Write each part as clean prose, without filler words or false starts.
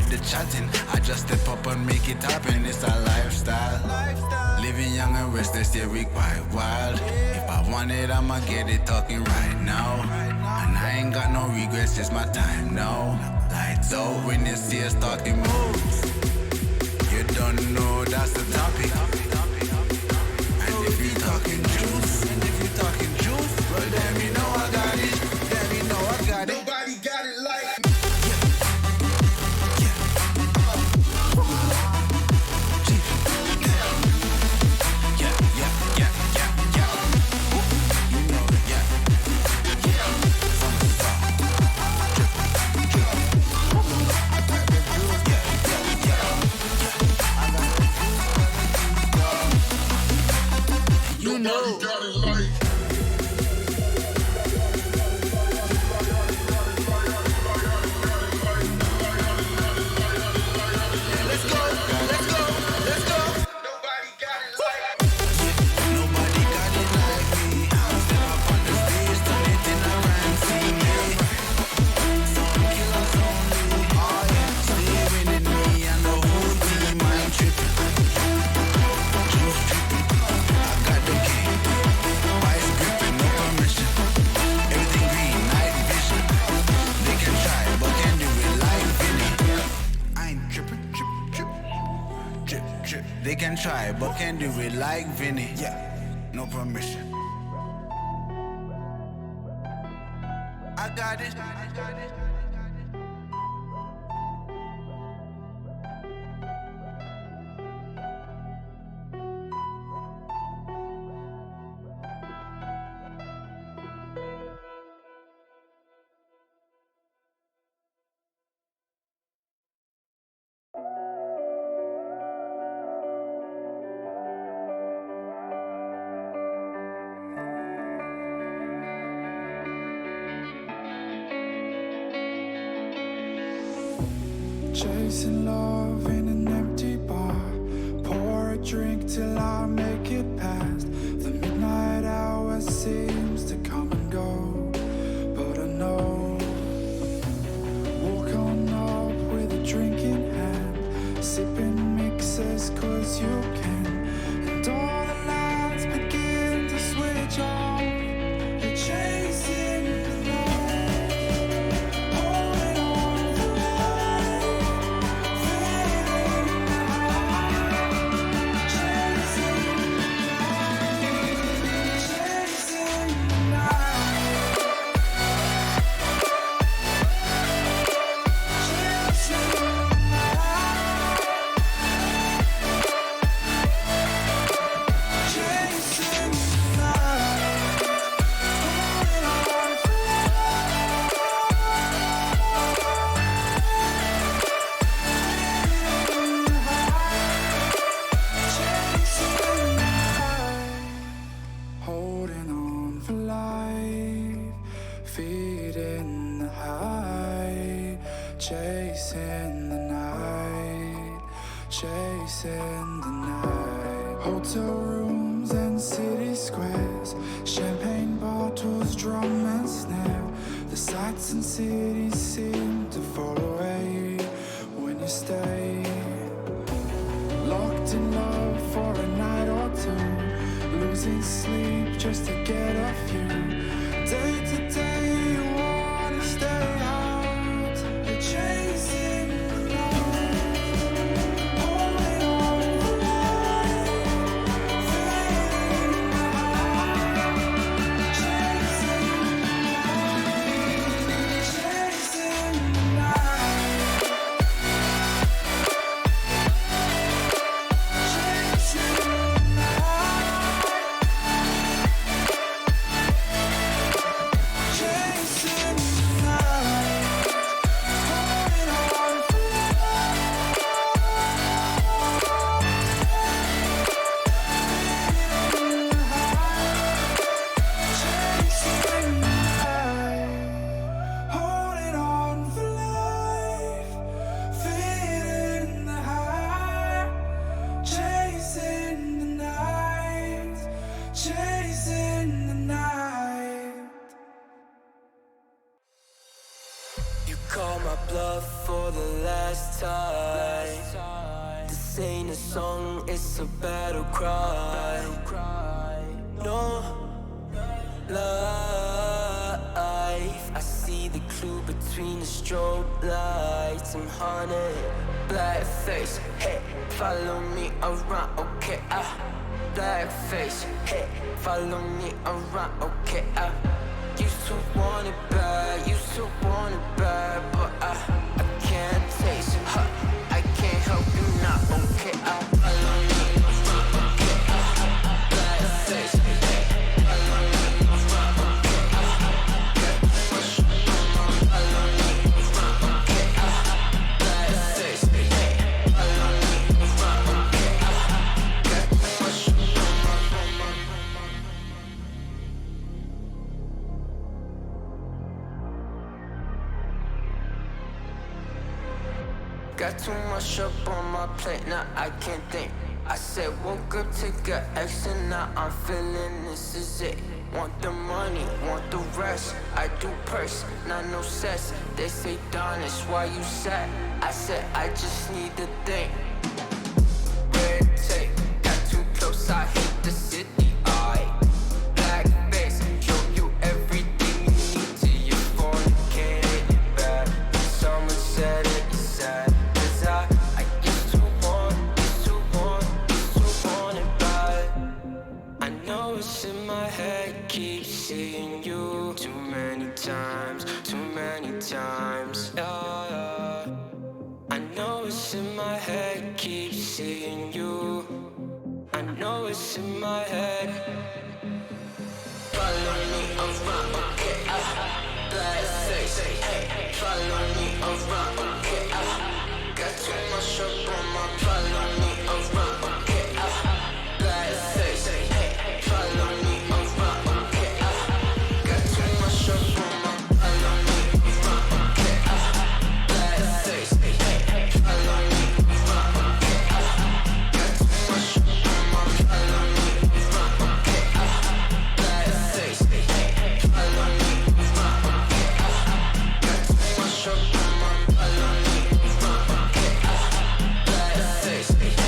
with the chatting. I just step up and make it happen. It's a lifestyle. Living young and restless, yeah, we quite wild. If I want it, I'ma get it talking right now. And I ain't got no regrets, it's my time now. Lights out when you see us talking moves. You don't know that's the topic. And if you talking juice, well then you know I got it. Then you know I got it. Nobody got it like They can try, but can't do it like Vinny. Yeah, no permission. I got it. Chasing love in an empty bar. Pour a drink till I make it past. The midnight hour seems to come and go, but I know. Walk on up with a drink in hand, sipping mixers cause you can. And all the lights begin to switch off. You're chasing the light, holding on for life. Holding on for life, feeding the high, chasing the night, chasing the night. Hotel rooms and city squares, champagne bottles, drum and snare. The sights and cities seem to fall away when you stay. Locked in love for a night or two, losing sleep just to get off you. Day to day you wanna stay out, you're chasing the light, holding on for life, fading the high, chasing the light, chasing the night, chasing the night. last time. This ain't a song, it's a battle cry. No life. I see the clue between the strobe lights. I'm haunted, black face, hey, follow me around, okay, black face, hey, follow me around, okay, used to want it bad, used to want it bad, but I can't taste it, I can't help you now, okay, follow me around, okay, black face, hey, follow me around, okay, follow me around, okay, black face, hey, follow me around, okay, got too much up on my plate, now I can't think. I said woke up, take a action, now I'm feeling this is it. Want the money, want the rest. I do purse, not no sex. They say Don, it's why you sad. I said I just need to think. Red tape, got too close, I hate the city. Black face, show you everything you need till you fornicate it bad. Someone said it, you sad. I used to want it bad. I know it's in my head, keep seeing you too many times, yeah. I know it's in my head, keep seeing you. I know it's in my head. Follow me around, okay, black face, hey, follow me around, okay, got too much up on my, follow me around, okay, black face, hey, follow me around, okay, got too much up on my, follow me around, okay, black face, hey, follow me around, okay, got too much up on my, follow me around, okay, black face, hey, follow me around, okay, got too much up on my, follow me around, okay, black face, hey.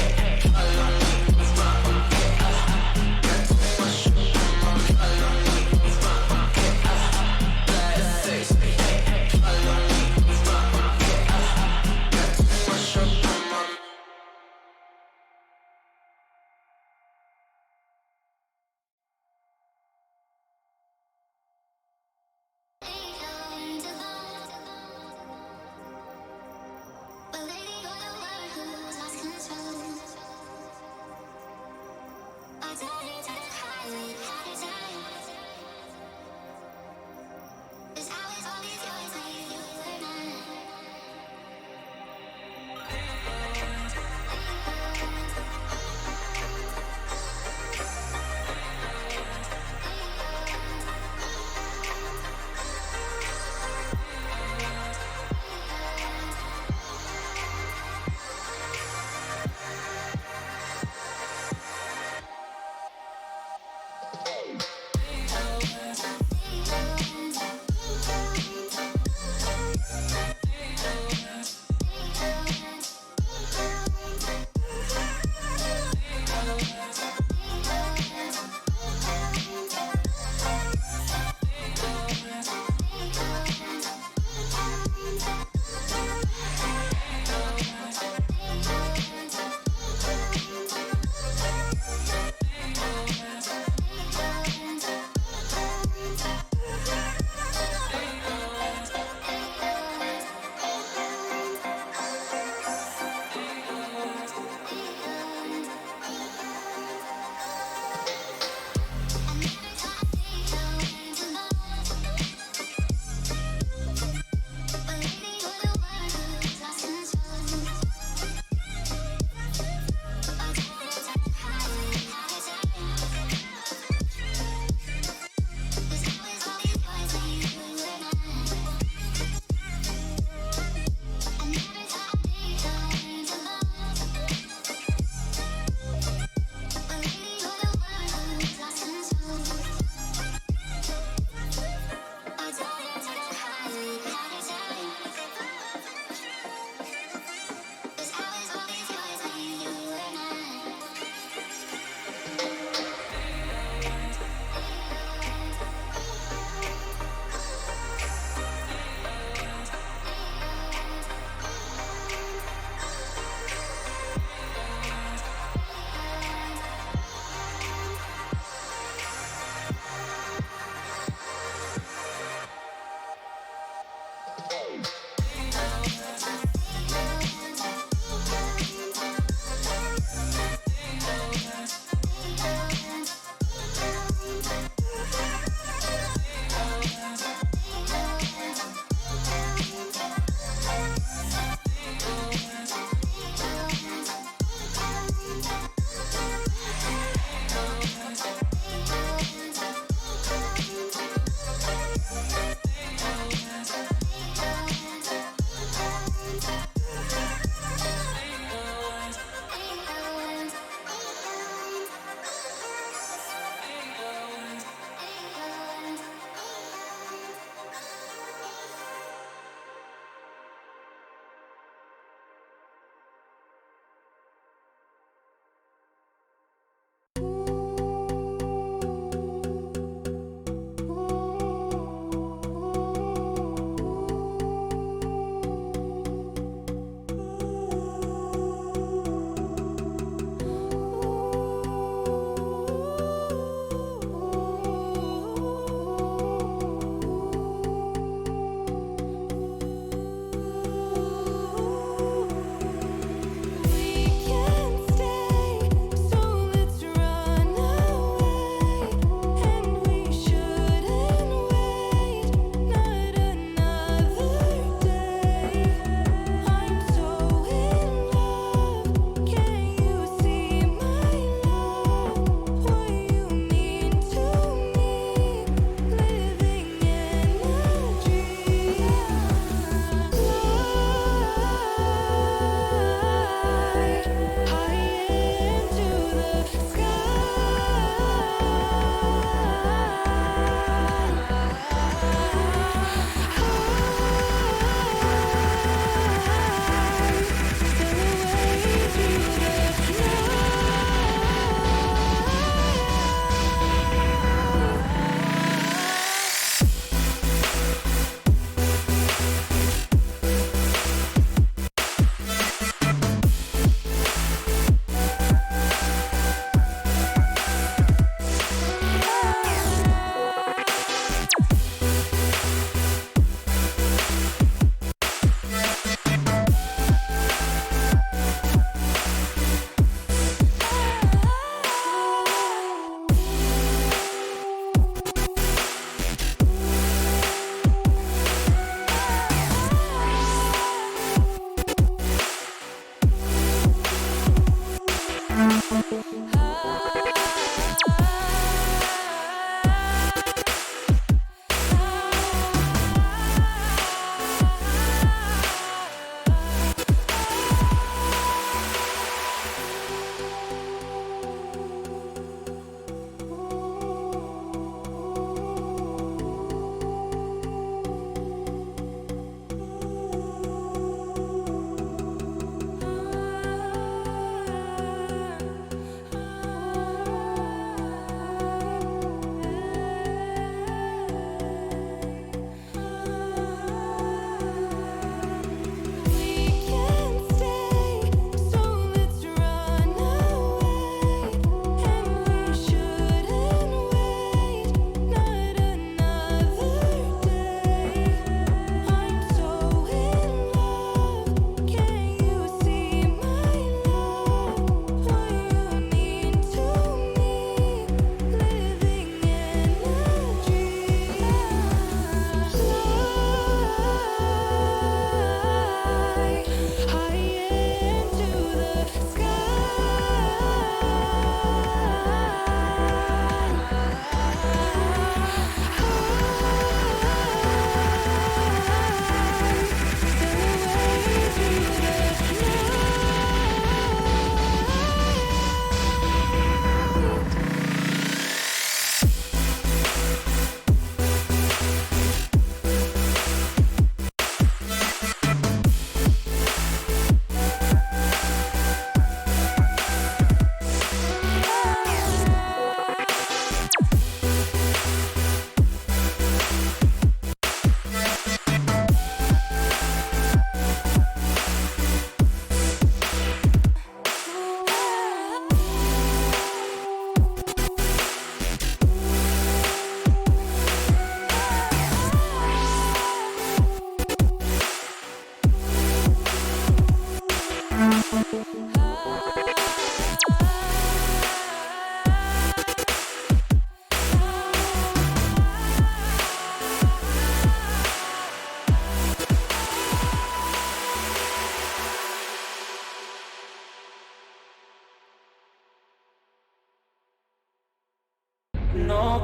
No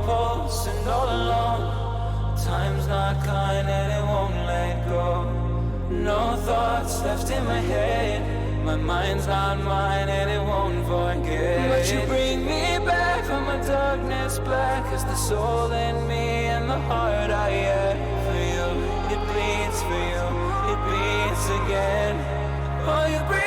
pulse and all alone. Time's not kind and it won't let go. No thoughts left in my head. My mind's not mine and it won't forget. But you bring me back from my darkness black. Cause the soul in me and the heart I have for you. It bleeds for you, it beats again. Oh, you bring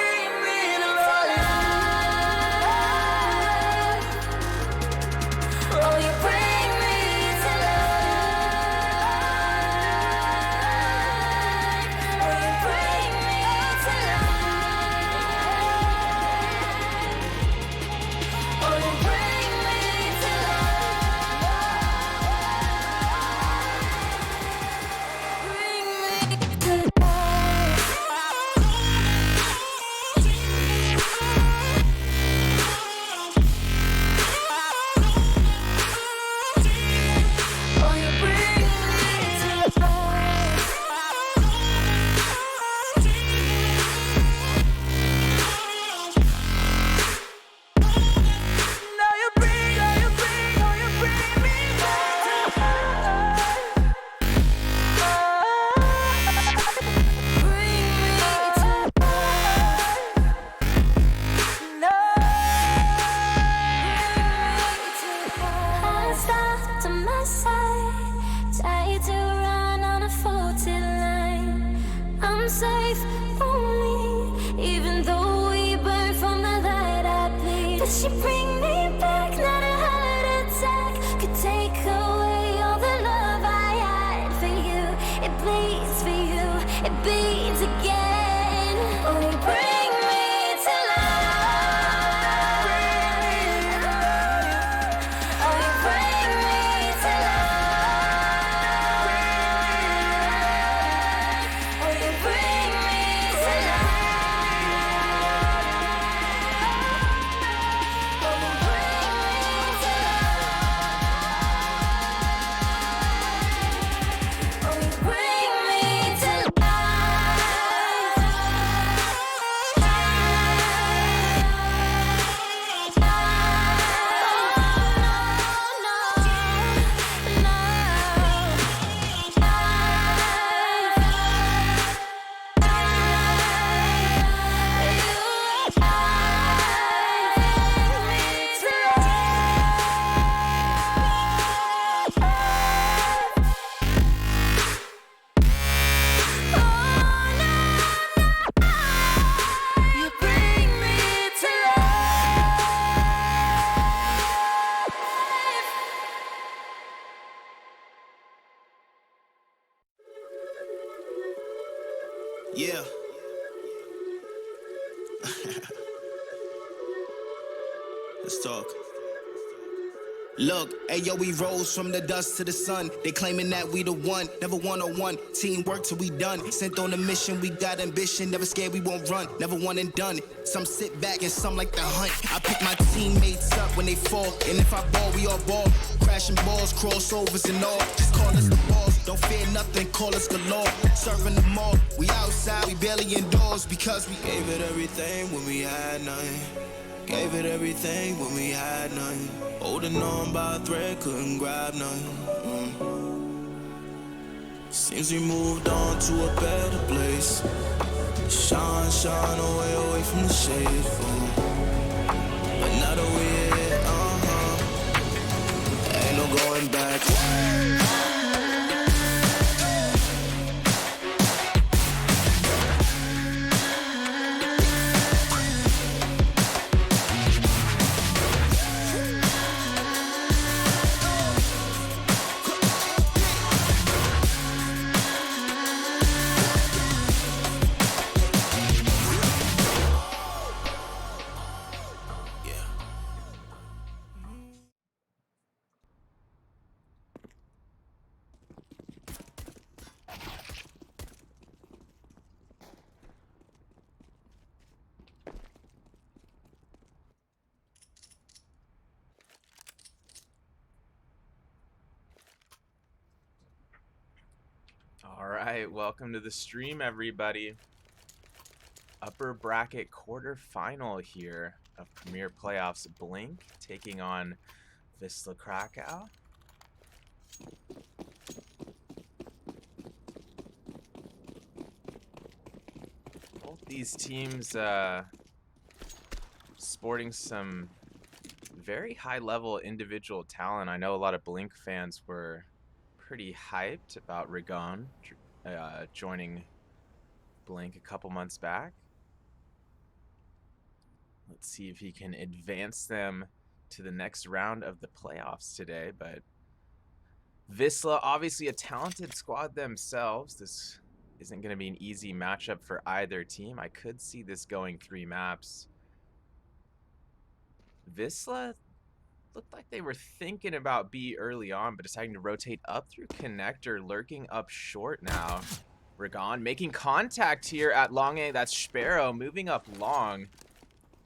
Yeah. Let's talk. Look, ayo, we rose from the dust to the sun. They claiming that we the one, never one-on-one. Teamwork till we done. Sent on a mission, we got ambition. Never scared, we won't run. Never one and done. Some sit back and some like the hunt. I pick my teammates up when they fall. And if I ball, we all ball. Crashing balls, crossovers and all. Just call us the balls. Don't fear nothing, call us galore. Serving them all. We outside, we barely indoors. Because we gave it everything when we had nothing. Gave it everything when we had nothing. Holding on by a thread, couldn't grab nothing. Seems we moved on to a better place. Shine, shine away from the shade. But now that we're here, ain't no going back. right, welcome to the stream, everybody. Upper bracket quarterfinal here of Premier Playoffs. Blink taking on Wisla Krakow. Both these teams sporting some very high-level individual talent. I know a lot of Blink fans were pretty hyped about Rigon joining Blink a couple months back. Let's see if he can advance them to the next round of the playoffs today. But Wisla, obviously a talented squad themselves. This isn't going to be an easy matchup for either team. I could see this going 3 maps. Wisla looked like they were thinking about B early on, but deciding to rotate up through connector, lurking up short now. Rigon making contact here at long A. That's Sparrow moving up long.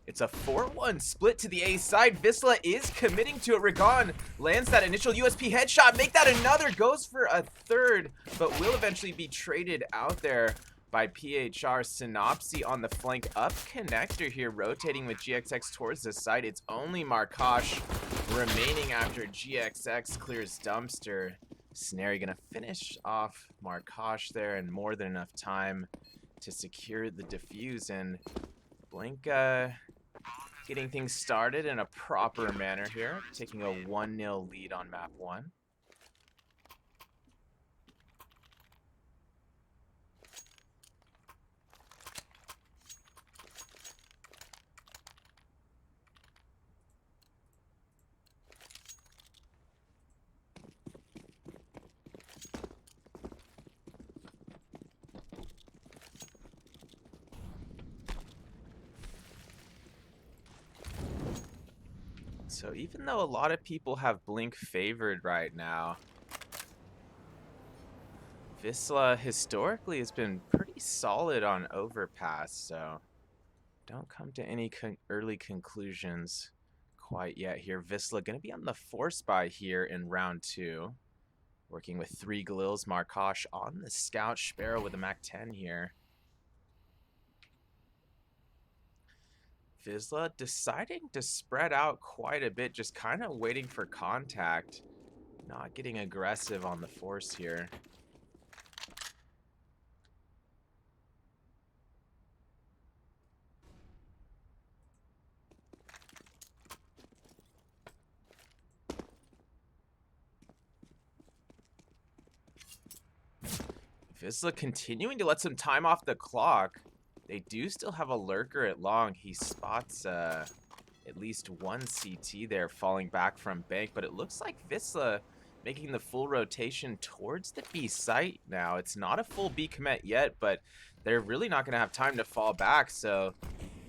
It's a 4-1 split to the A side. Wisla is committing to it. Rigon lands that initial USP headshot. Make that another. Goes for a third, but will eventually be traded out there by PHR. Synopsy on the flank up connector here, rotating with GXX towards the side. It's only Markosh remaining after GXX clears dumpster. Snary gonna finish off Markosh there in more than enough time to secure the defuse, and Blink getting things started in a proper manner here, taking a 1-0 lead on map 1. So even though a lot of people have Blink favored right now, Wisla historically has been pretty solid on overpass, so don't come to any early conclusions quite yet here. Wisla going to be on the force buy here in round 2, working with 3 Galils. Markosh on the scout, Sparrow with a Mac 10 here. Wisla deciding to spread out quite a bit, just kind of waiting for contact, not getting aggressive on the force here. Wisla continuing to let some time off the clock. They do still have a lurker at long. He spots at least one CT there falling back from bank, but it looks like Wisla making the full rotation towards the B site now. It's not a full B commit yet, but they're really not going to have time to fall back, so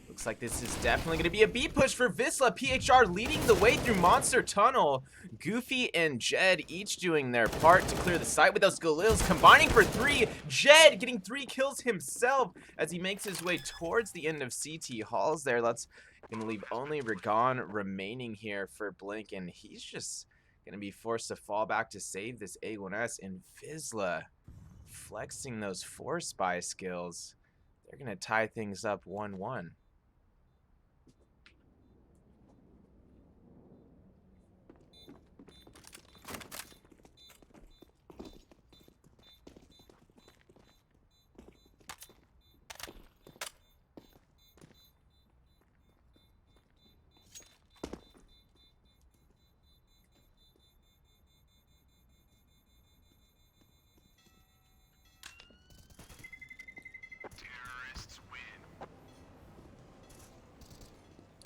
looks like this is definitely going to be a B push for Wisla. PHR leading the way through Monster Tunnel. Goofy and Jed each doing their part to clear the site with those Galils combining for 3. Jed getting 3 kills himself as he makes his way towards the end of CT halls there. That's going to leave only Rigon remaining here for Blink, and he's just going to be forced to fall back to save this A1S. And Wisla flexing those force buy skills. They're going to tie things up 1-1.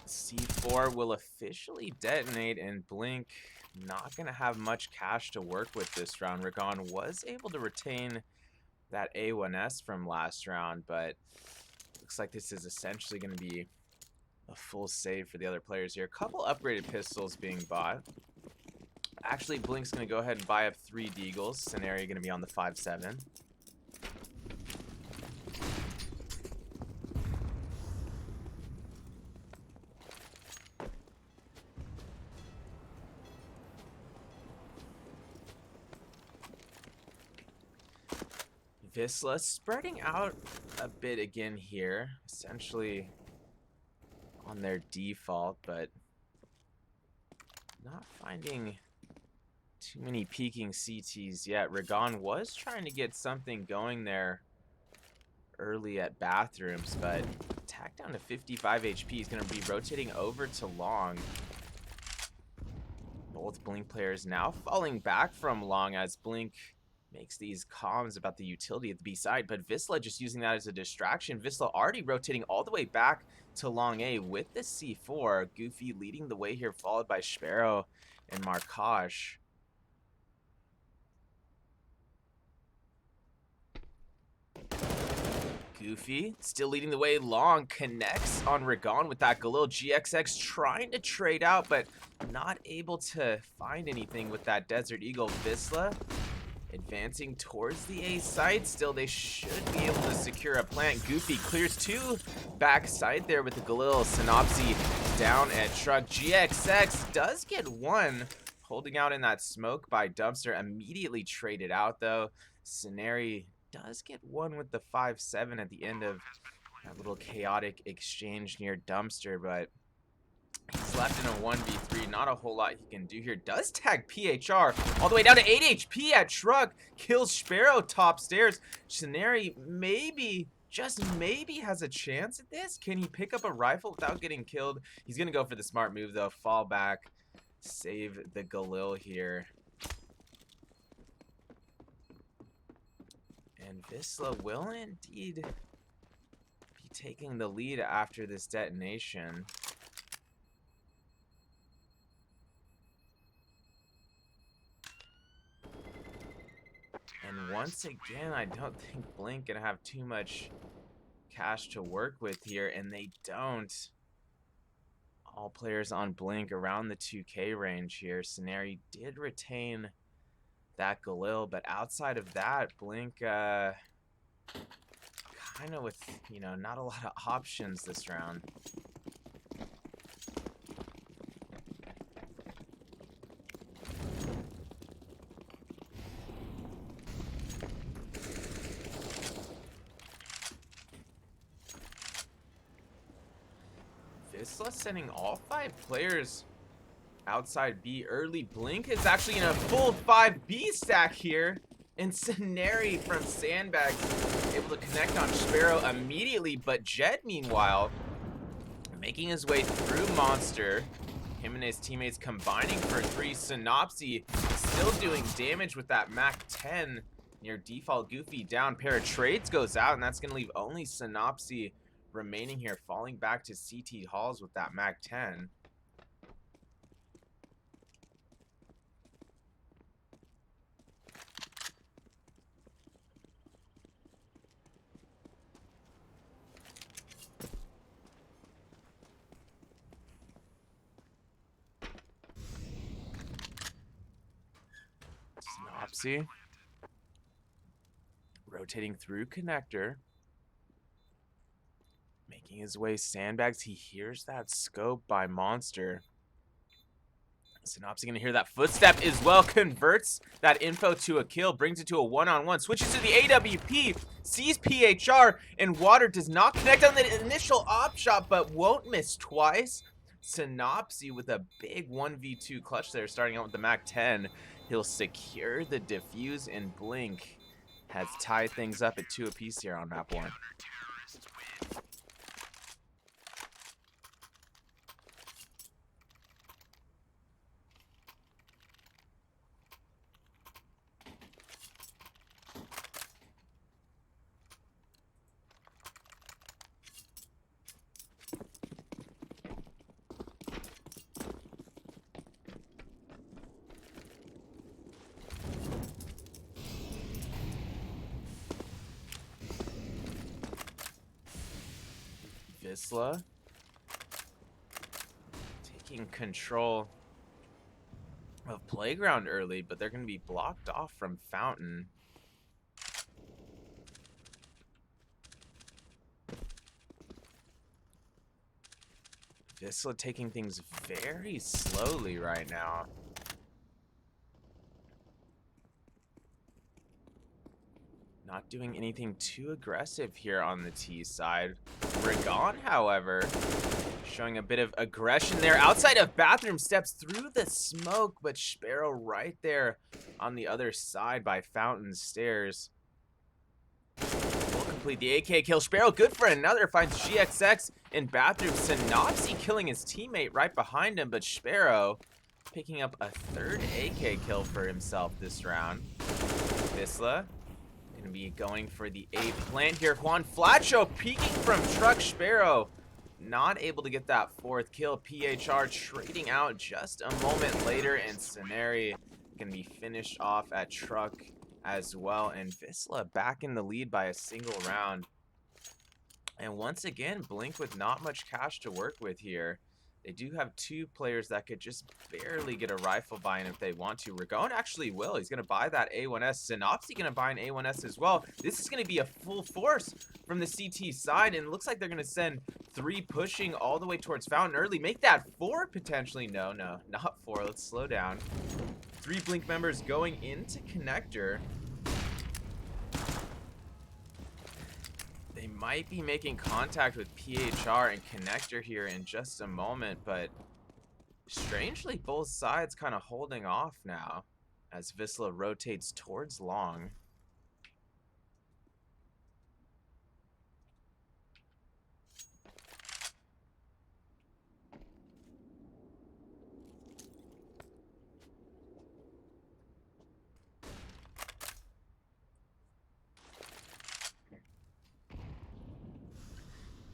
C4 will officially detonate, and Blink not going to have much cash to work with this round. Rigon was able to retain that A1S from last round, but looks like this is essentially going to be a full save for the other players here. A couple upgraded pistols being bought. Actually, Blink's going to go ahead and buy up 3 Deagles. Scenario going to be on the 5-7. Wisla spreading out a bit again here, essentially on their default, but not finding too many peeking CTs yet. Ragon was trying to get something going there early at bathrooms, but attack down to 55 HP. He's going to be rotating over to long. Both Blink players now falling back from long as Blink makes these comms about the utility at the B side, but Wisla just using that as a distraction. Wisla already rotating all the way back to long A with the C4. Goofy leading the way here, followed by Sparrow and Markash. Goofy still leading the way long, connects on Ragon with that Galil. GXX trying to trade out, but not able to find anything with that Desert Eagle. Wisla advancing towards the A side. Still, they should be able to secure a plant. Goofy clears two backside there with the Galil. Synopsy down at truck. GXX does get one, holding out in that smoke by Dumpster. Immediately traded out though. Scenari does get one with the 5-7 at the end of that little chaotic exchange near Dumpster, but he's left in a 1v3. Not a whole lot he can do here. Does tag PHR all the way down to 8 HP at truck. Kills Sparrow top stairs. Scenari maybe, just maybe, has a chance at this. Can he pick up a rifle without getting killed? He's gonna go for the smart move though. Fall back, save the Galil here. And Wisla will indeed be taking the lead after this detonation. And once again, I don't think Blink gonna have too much cash to work with here, and they don't. All players on Blink around the 2K range here. Scenari did retain that Galil, but outside of that, Blink kind of with, you know, not a lot of options this round. Wisla sending all 5 players outside B early. Blink is actually in a full 5B stack here. And Scenari from Sandbags able to connect on Sparrow immediately. But Jed, meanwhile, making his way through Monster. Him and his teammates combining for 3. Synopsy still doing damage with that MAC-10 near default. Goofy down. Pair of trades goes out, and that's going to leave only Synopsy remaining here, falling back to CT Halls with that MAC-10. Synopsy rotating through connector, making his way Sandbags. He hears that scope by Monster. Synopsy gonna hear that footstep as well, converts that info to a kill, brings it to a one-on-one, switches to the AWP, sees PHR, and Water does not connect on the initial op shot, but won't miss twice. Synopsy with a big 1v2 clutch there, starting out with the MAC-10. He'll secure the defuse, and Blink has tied things up at 2 apiece here on map 1. Wisla taking control of Playground early, but they're going to be blocked off from Fountain. Wisla taking things very slowly right now. Not doing anything too aggressive here on the T side. Ragon, however, showing a bit of aggression there. Outside of bathroom, steps through the smoke, but Sparrow right there on the other side by Fountain Stairs. Will complete the AK kill. Sparrow good for another. Finds GXX in bathroom. Synopsy killing his teammate right behind him, but Sparrow picking up a third AK kill for himself this round. Wisla gonna be going for the A plant here. Juan Flacho peeking from truck. Sparrow not able to get that fourth kill. PHR trading out just a moment later, and Scenari gonna be finished off at truck as well. And Wisla back in the lead by a single round. And once again, Blink with not much cash to work with here. They do have two players that could just barely get a rifle buy-in if they want to. Ragon actually will. He's going to buy that A1S. Synopsy going to buy an A1S as well. This is going to be a full force from the CT side, and it looks like they're going to send 3 pushing all the way towards Fountain early. Make that 4 potentially. No, not 4. Let's slow down. 3 Blink members going into connector. They might be making contact with PHR and connector here in just a moment, but strangely both sides kind of holding off now as Wisla rotates towards long.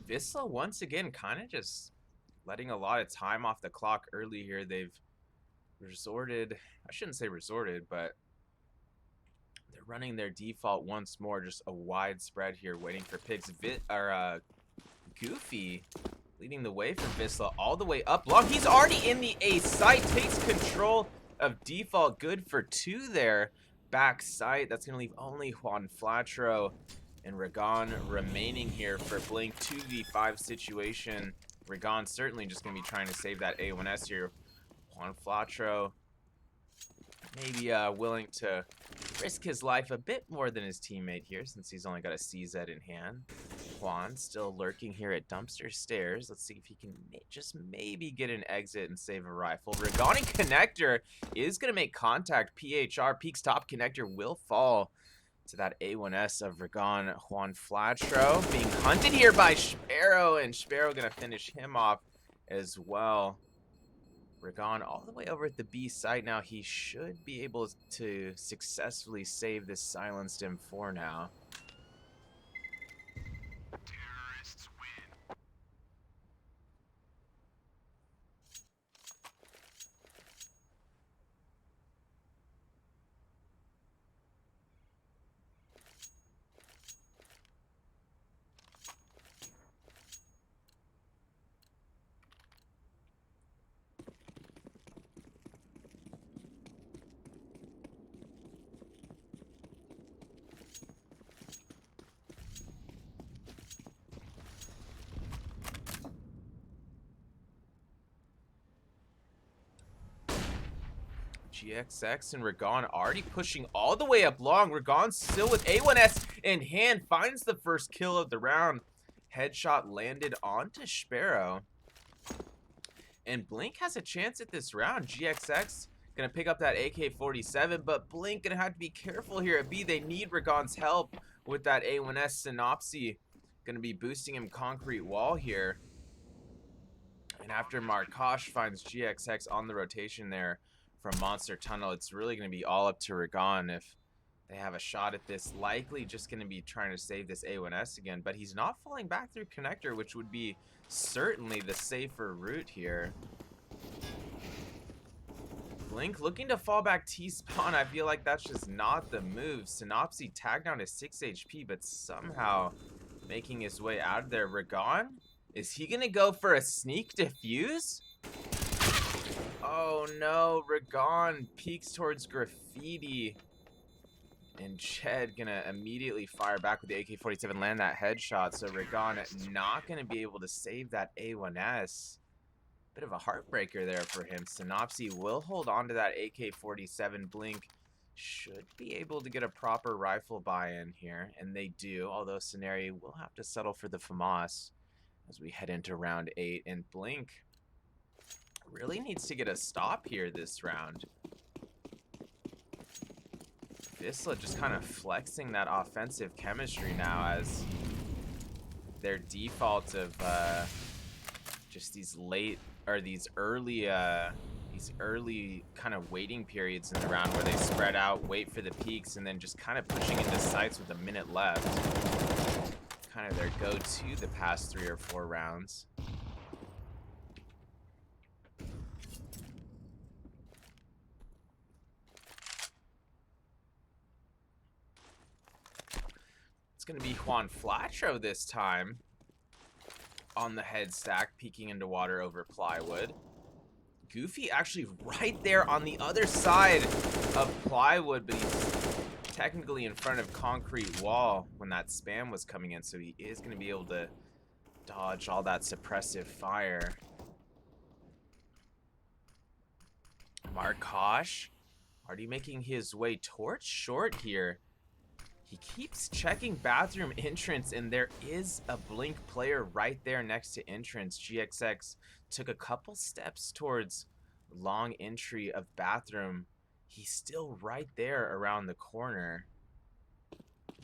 Wisla once again kind of just letting a lot of time off the clock early here. They've resorted, I shouldn't say resorted, but they're running their default once more, just a wide spread here, waiting for picks. Goofy leading the way for Wisla all the way up long. He's already in the A site, takes control of default. Good for 2 there. Back site, that's going to leave only Juan Flatro and Ragon remaining here for Blink 2v5 situation. Ragon certainly just going to be trying to save that A1S here. Juan Flatro maybe willing to risk his life a bit more than his teammate here since he's only got a CZ in hand. Juan still lurking here at dumpster stairs. Let's see if he can just maybe get an exit and save a rifle. Ragon and connector is going to make contact. PHR peaks top. Connector will fall to that A1S of Ragon. Juan Flatro being hunted here by Sparrow, and Sparrow gonna finish him off as well. Ragon all the way over at the B site now. He should be able to successfully save this silenced M4 now. GXX and Ragon already pushing all the way up long. Ragon still with A1S in hand, finds the first kill of the round. Headshot landed onto Sparrow. And Blink has a chance at this round. GXX gonna pick up that AK-47, but Blink gonna have to be careful here at B. They need Ragon's help with that A1S. Synopsy gonna be boosting him concrete wall here. And after Markosh finds GXX on the rotation there from Monster Tunnel, it's really going to be all up to Ragon if they have a shot at this. Likely just going to be trying to save this A1S again, but he's not falling back through connector, which would be certainly the safer route here. Blink looking to fall back T-spawn. I feel like that's just not the move. Synopsy tagged down to 6 HP, but somehow making his way out of there. Ragon, is he going to go for a sneak defuse? Oh no, Ragon peeks towards Graffiti. And Ched gonna immediately fire back with the AK-47, land that headshot. So Ragon not gonna be able to save that A1S. Bit of a heartbreaker there for him. Synopsy will hold on to that AK-47. Blink should be able to get a proper rifle buy-in here, and they do, although Scenario will have to settle for the FAMAS as we head into round 8, and Blink really needs to get a stop here this round. Wisla just kind of flexing that offensive chemistry now as their default of just these early kind of waiting periods in the round where they spread out, wait for the peaks, and then just kind of pushing into sites with a minute left. Kind of their go-to the past 3 or 4 rounds. It's going to be Juan Flatro this time on the head stack, peeking into water over plywood. Goofy actually right there on the other side of plywood, but he's technically in front of concrete wall when that spam was coming in, so he is going to be able to dodge all that suppressive fire. Markosh already making his way towards short here. He keeps checking bathroom entrance, and there is a Blink player right there next to entrance. GXX took a couple steps towards long entry of bathroom. He's still right there around the corner.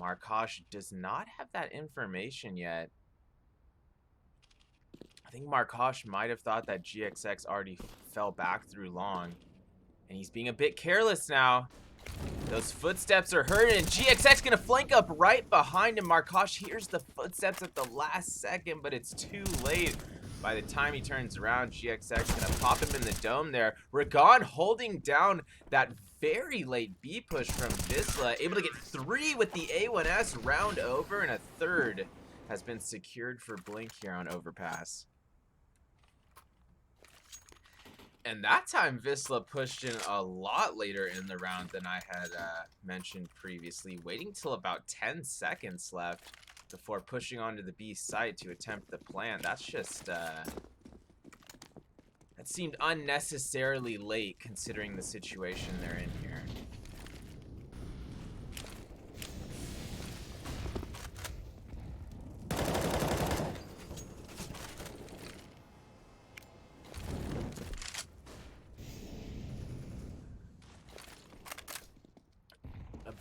Markosh does not have that information yet. I think Markosh might have thought that GXX already fell back through long, and he's being a bit careless now. Those footsteps are heard, and GXX gonna flank up right behind him. Markosh hears the footsteps at the last second, but it's too late. By the time he turns around, GXX gonna pop him in the dome there. Ragon holding down that very late B push from Wisla, able to get 3 with the A1S, round over, and a third has been secured for Blink here on Overpass. And that time, Wisla pushed in a lot later in the round than I had mentioned previously, waiting till about 10 seconds left before pushing onto the B site to attempt the plant. That's just, that seemed unnecessarily late considering the situation they're in here.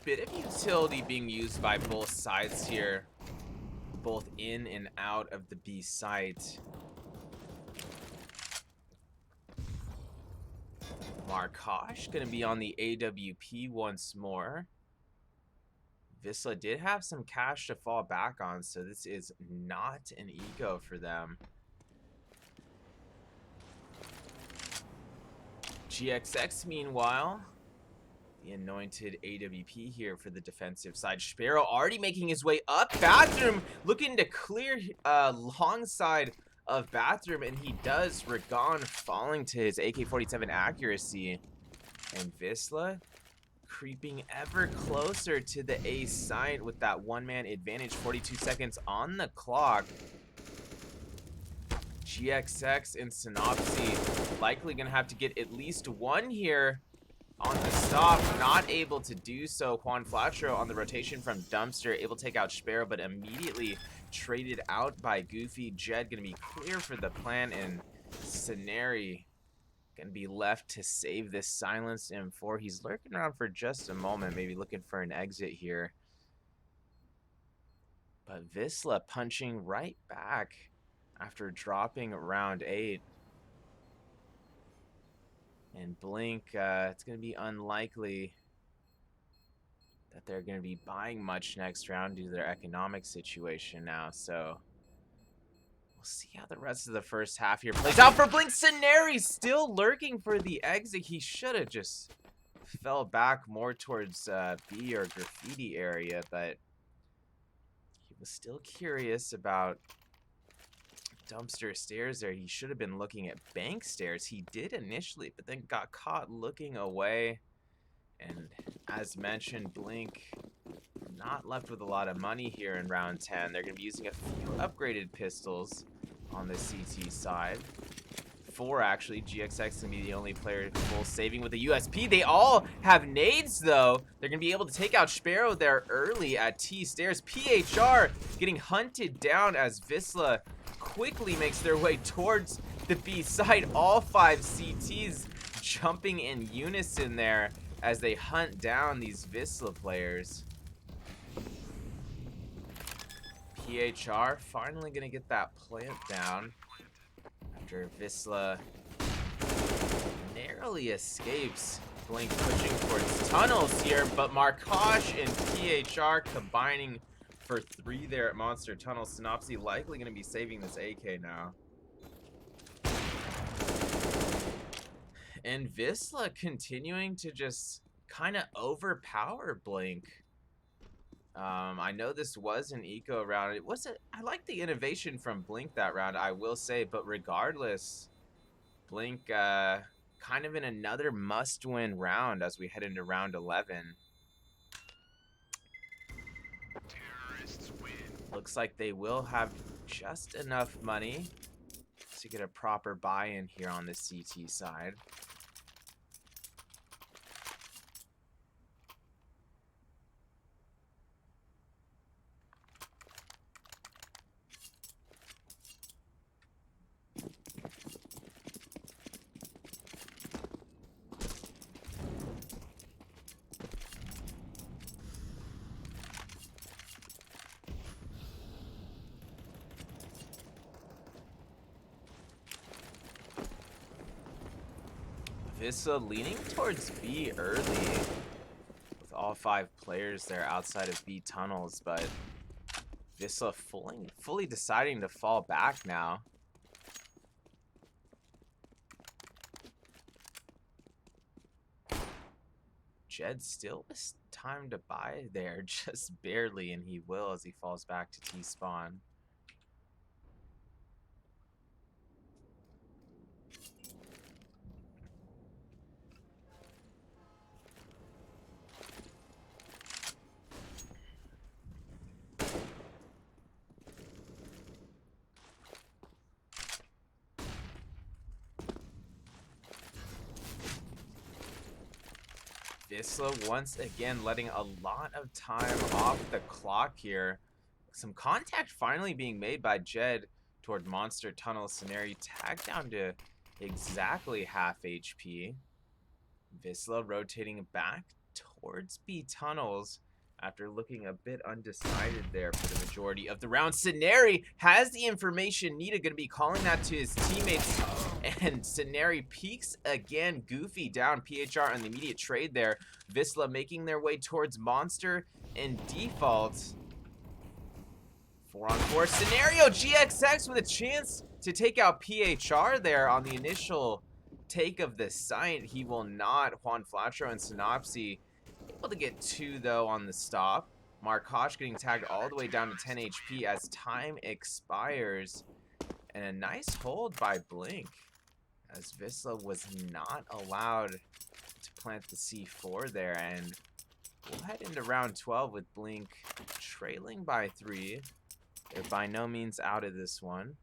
Bit of utility being used by both sides here, both in and out of the B site. Markosh gonna be on the AWP once more. Wisla did have some cash to fall back on, so this is not an eco for them. GXX, meanwhile, the anointed AWP here for the defensive side. Sparrow already making his way up bathroom, looking to clear long side of bathroom, and he does. Ragon falling to his AK-47 accuracy, and Wisla creeping ever closer to the A site with that one-man advantage. 42 seconds on the clock. GXX and Synopsy likely gonna have to get at least one here on the stop, not able to do so. Juan Flatro on the rotation from Dumpster, able to take out Sparrow, but immediately traded out by Goofy. Jed gonna be clear for the plan, and Scenari gonna be left to save this silenced M4. He's lurking around for just a moment, maybe looking for an exit here. But Wisla punching right back after dropping round 8. And Blink, it's going to be unlikely that they're going to be buying much next round due to their economic situation now. So we'll see how the rest of the first half here plays out for Blink. Scenari still lurking for the exit. He should have just fell back more towards B or graffiti area, but he was still curious about Dumpster stairs there. He should have been looking at bank stairs. He did initially, but then got caught looking away. And as mentioned, Blink not left with a lot of money here in round 10. They're going to be using a few upgraded pistols on the CT side. 4 actually. GXX gonna be the only player full saving with the USP. They all have nades though. They're gonna be able to take out Sparrow there early at T stairs. PHR getting hunted down as Wisla quickly makes their way towards the B side. All 5 CTs jumping in unison there as they hunt down these Wisla players. PHR finally gonna get that plant down after Wisla narrowly escapes. Blink pushing towards tunnels here, but Markosh and PHR combining for 3 there at Monster Tunnel. Synopsy likely gonna be saving this AK now. And Wisla continuing to just kind of overpower Blink. I know this was an eco round. It wasn't. I like the innovation from Blink that round, I will say. But regardless, Blink kind of in another must-win round as we head into round 11. Looks like they will have just enough money to get a proper buy-in here on the CT side. Wisla leaning towards B early with all 5 players there outside of B tunnels, but Wisla fully deciding to fall back now. Jed still has time to buy there, just barely, and he will as he falls back to T-spawn. Wisla once again letting a lot of time off the clock here. Some contact finally being made by Jed toward Monster Tunnel scenario. Tagged down to exactly half HP. Wisla rotating back towards B tunnels after looking a bit undecided there for the majority of the round. Scenari has the information needed, going to be calling that to his teammates. And Scenari peeks again. Goofy down. PHR on the immediate trade there. Wisla making their way towards Monster and Default. 4-on-4 scenario. GXX with a chance to take out PHR there on the initial take of the site. He will not. Juan Flatro and Synopsy able to get 2 though on the stop. Markosh getting tagged all the way down to 10 HP as time expires. And a nice hold by Blink as Wisla was not allowed to plant the C4 there. And we'll head into round 12 with Blink trailing by 3. They're by no means out of this one.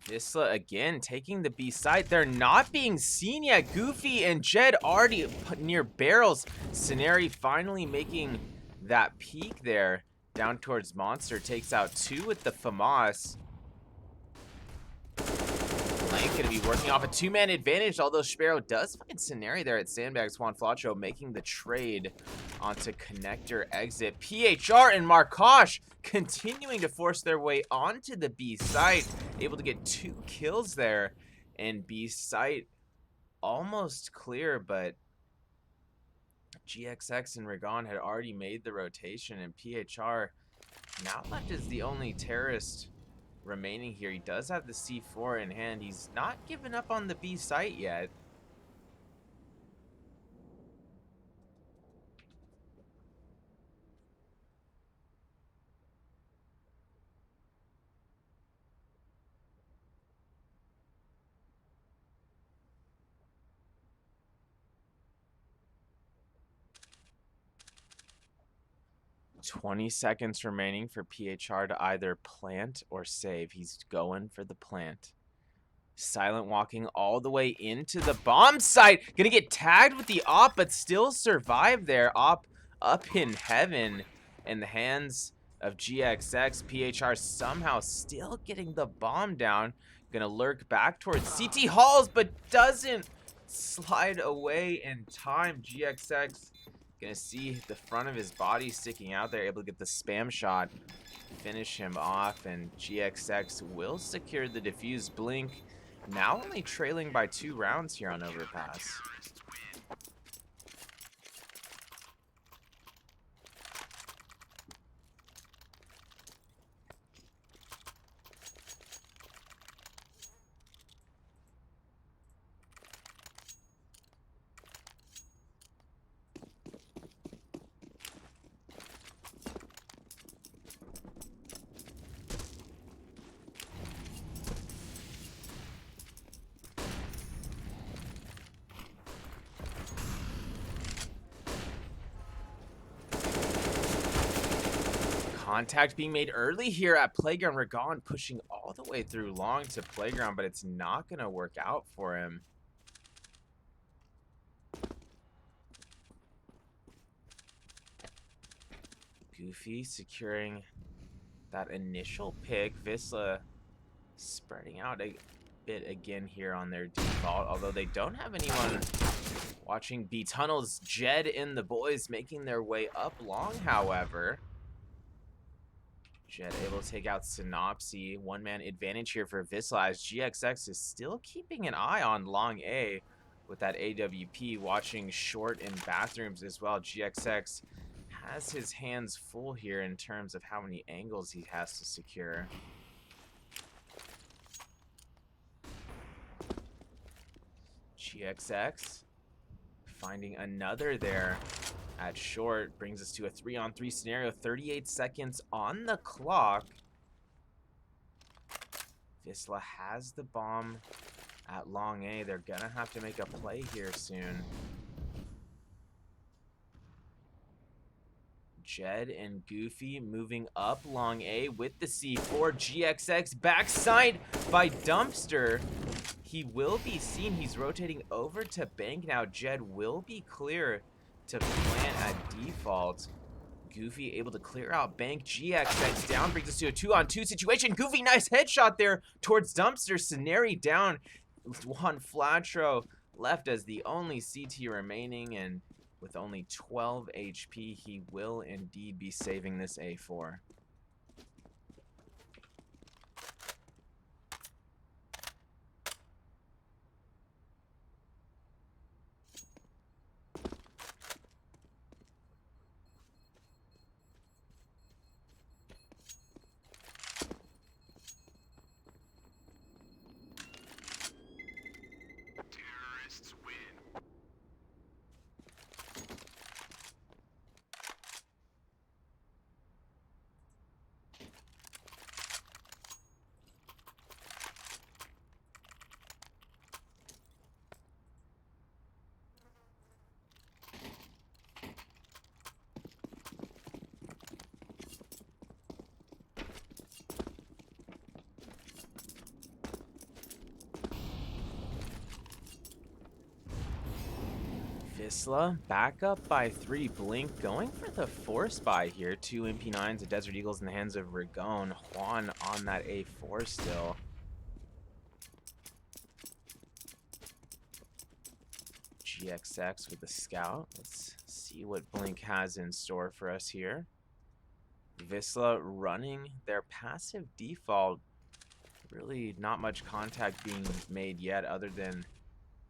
Wisla again taking the B side. They're not being seen yet. Goofy and Jed already near barrels. Scenari finally making that peek there down towards Monster. Takes out 2 with the FAMAS. Blank gonna be working off a 2-man advantage, although Sparrow does find Scenari there at Sandbags. Juan Flatro making the trade onto connector exit. PHR and Markosh continuing to force their way onto the B site. Able to get 2 kills there. And B site almost clear, but GXX and Ragon had already made the rotation, and PHR now left as the only terrorist remaining here. He does have the C4 in hand. He's not given up on the B site yet. 20 seconds remaining for PHR to either plant or save. He's going for the plant. Silent walking all the way into the bomb site. Gonna get tagged with the op, but still survive there. Op up in heaven in the hands of GXX. PHR somehow still getting the bomb down. Gonna lurk back towards CT Halls, but doesn't slide away in time. GXX gonna see the front of his body sticking out there, able to get the spam shot, finish him off, and GXX will secure the defuse. Blink now only trailing by 2 rounds here on Overpass. Contact being made early here at Playground. Ragon pushing all the way through long to Playground, but it's not going to work out for him. Goofy securing that initial pick. Wisla spreading out a bit again here on their default, although they don't have anyone watching B tunnels. Jed and the boys making their way up long, however. Jed able to take out Synopsy. One-man advantage here for Wisla as GXX is still keeping an eye on long A with that AWP, watching short and bathrooms as well. GXX has his hands full here in terms of how many angles he has to secure. GXX finding another there at short, brings us to a 3-on-3 scenario. 38 seconds on the clock. Wisla has the bomb at long A. They're gonna have to make a play here soon. Jed and Goofy moving up long A with the C4. GXX backside by Dumpster. He will be seen. He's rotating over to Bank now. Jed will be clear to plant at default. Goofy able to clear out Bank. GXX down, brings us to a 2-on-2 situation. Goofy, nice headshot there towards Dumpster. Scenari down. Juan Flatro left as the only CT remaining, and with only 12 HP, he will indeed be saving this A4. Wisla back up by 3. Blink going for the force buy here. 2 MP9s, the Desert Eagles in the hands of Ragon. Juan on that A4 still. GXX with the scout. Let's see what Blink has in store for us here. Wisla running their passive default. Really not much contact being made yet, other than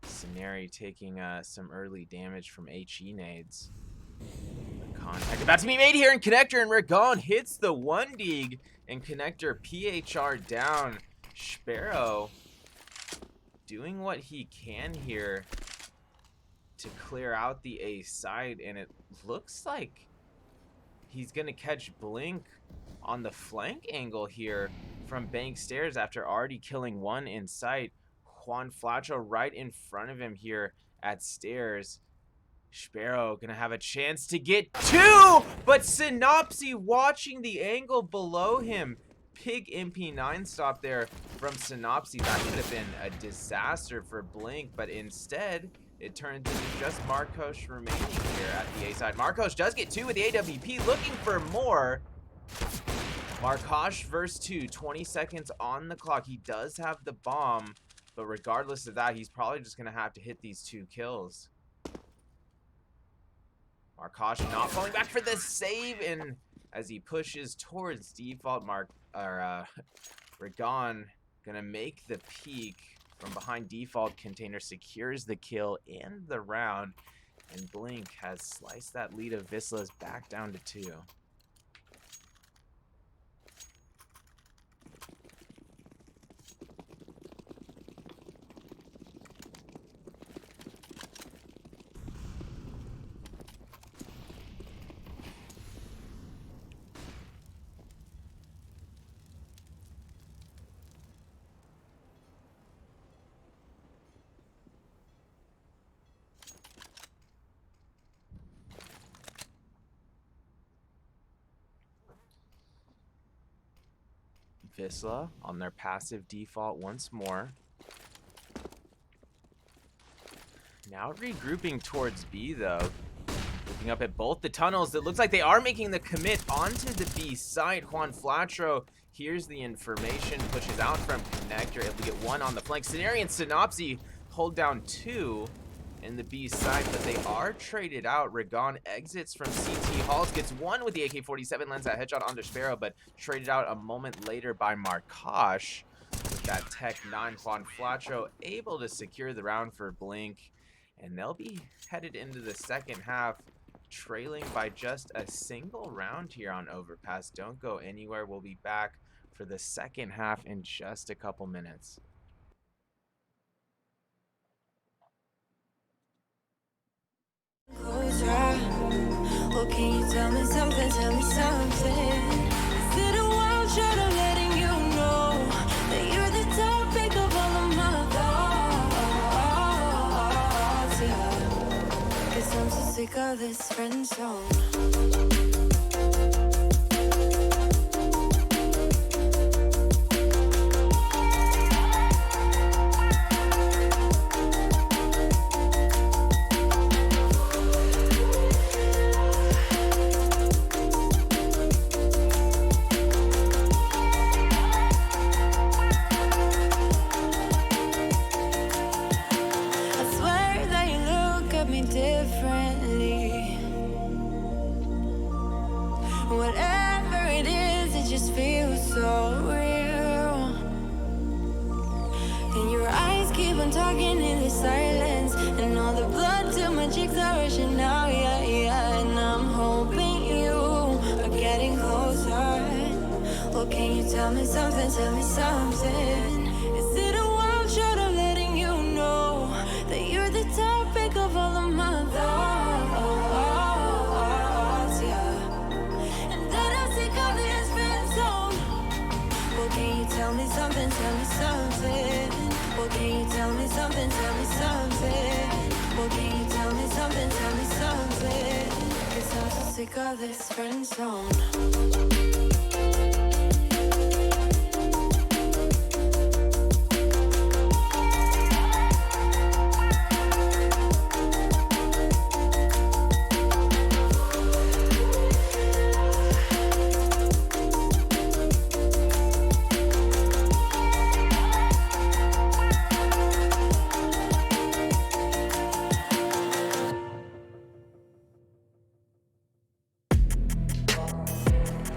Scenari taking some early damage from HE nades. The contact about to be made here in Connector, and Ragon hits the 1 dig, and Connector PHR down. Sparrow doing what he can here to clear out the A side, and it looks like he's gonna catch Blink on the flank angle here from Bank Stairs after already killing 1 in sight. Juan Flacho right in front of him here at Stairs. Sparrow gonna have a chance to get 2, but Synopsy watching the angle below him. Big MP9 stop there from Synopsy. That could have been a disaster for Blink, but instead it turns into just Marcos remaining here at the A side. Marcos does get 2 with the AWP, looking for more. Marcos versus 2, 20 seconds on the clock. He does have the bomb, but regardless of that, he's probably just gonna have to hit these 2 kills. Marcos not falling back for the save, and as he pushes towards default, Ragon gonna make the peek from behind default container, secures the kill and the round, and Blink has sliced that lead of Wisla's back down to 2. Wisla on their passive default once more. Now regrouping towards B though. Looking up at both the tunnels, it looks like they are making the commit onto the B side. Juan Flatro hears the information, pushes out from connector, able to get 1 on the flank. Scenario and Synopsy hold down 2 in the B side, but they are traded out. Ragon exits from CT Halls, gets 1 with the AK-47, lands that headshot onto Sparrow, but traded out a moment later by Marcos with that Tech 9. Juan Flatro able to secure the round for Blink, and they'll be headed into the second half, trailing by just a single round here on Overpass. Don't go anywhere. We'll be back for the second half in just a couple minutes. Well, can you tell me something, tell me something? Is it a wild shot of letting you know that you're the topic of all of my thoughts, yeah. 'Cause I'm so sick of this friend zone. Whatever it is, it just feels so real. And your eyes keep on talking in the silence, and all the blood to my cheeks are rushing now, yeah, yeah. And I'm hoping you are getting closer. Well, can you tell me something, tell me something? Is it a wild shot of letting you know that you're the topic of all of my thoughts, yeah. And that I'm sick of this friend zone. Well, can you tell me something, tell me something? Well, can you tell me something, tell me something? Well, can you tell me something, tell me something? 'Cause I'm so sick of this friend zone.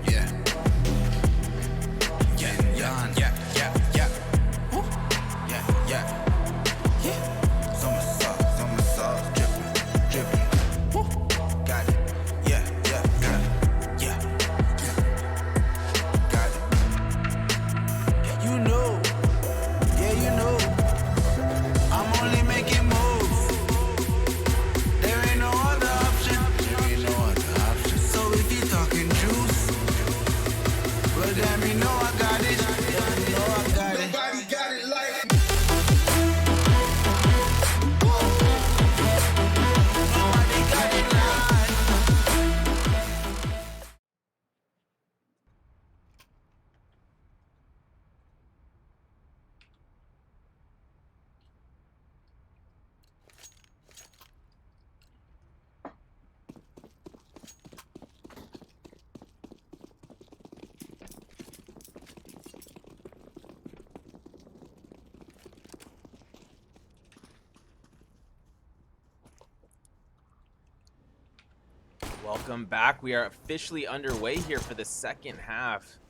Yeah. Welcome back. We are officially underway here for the second half.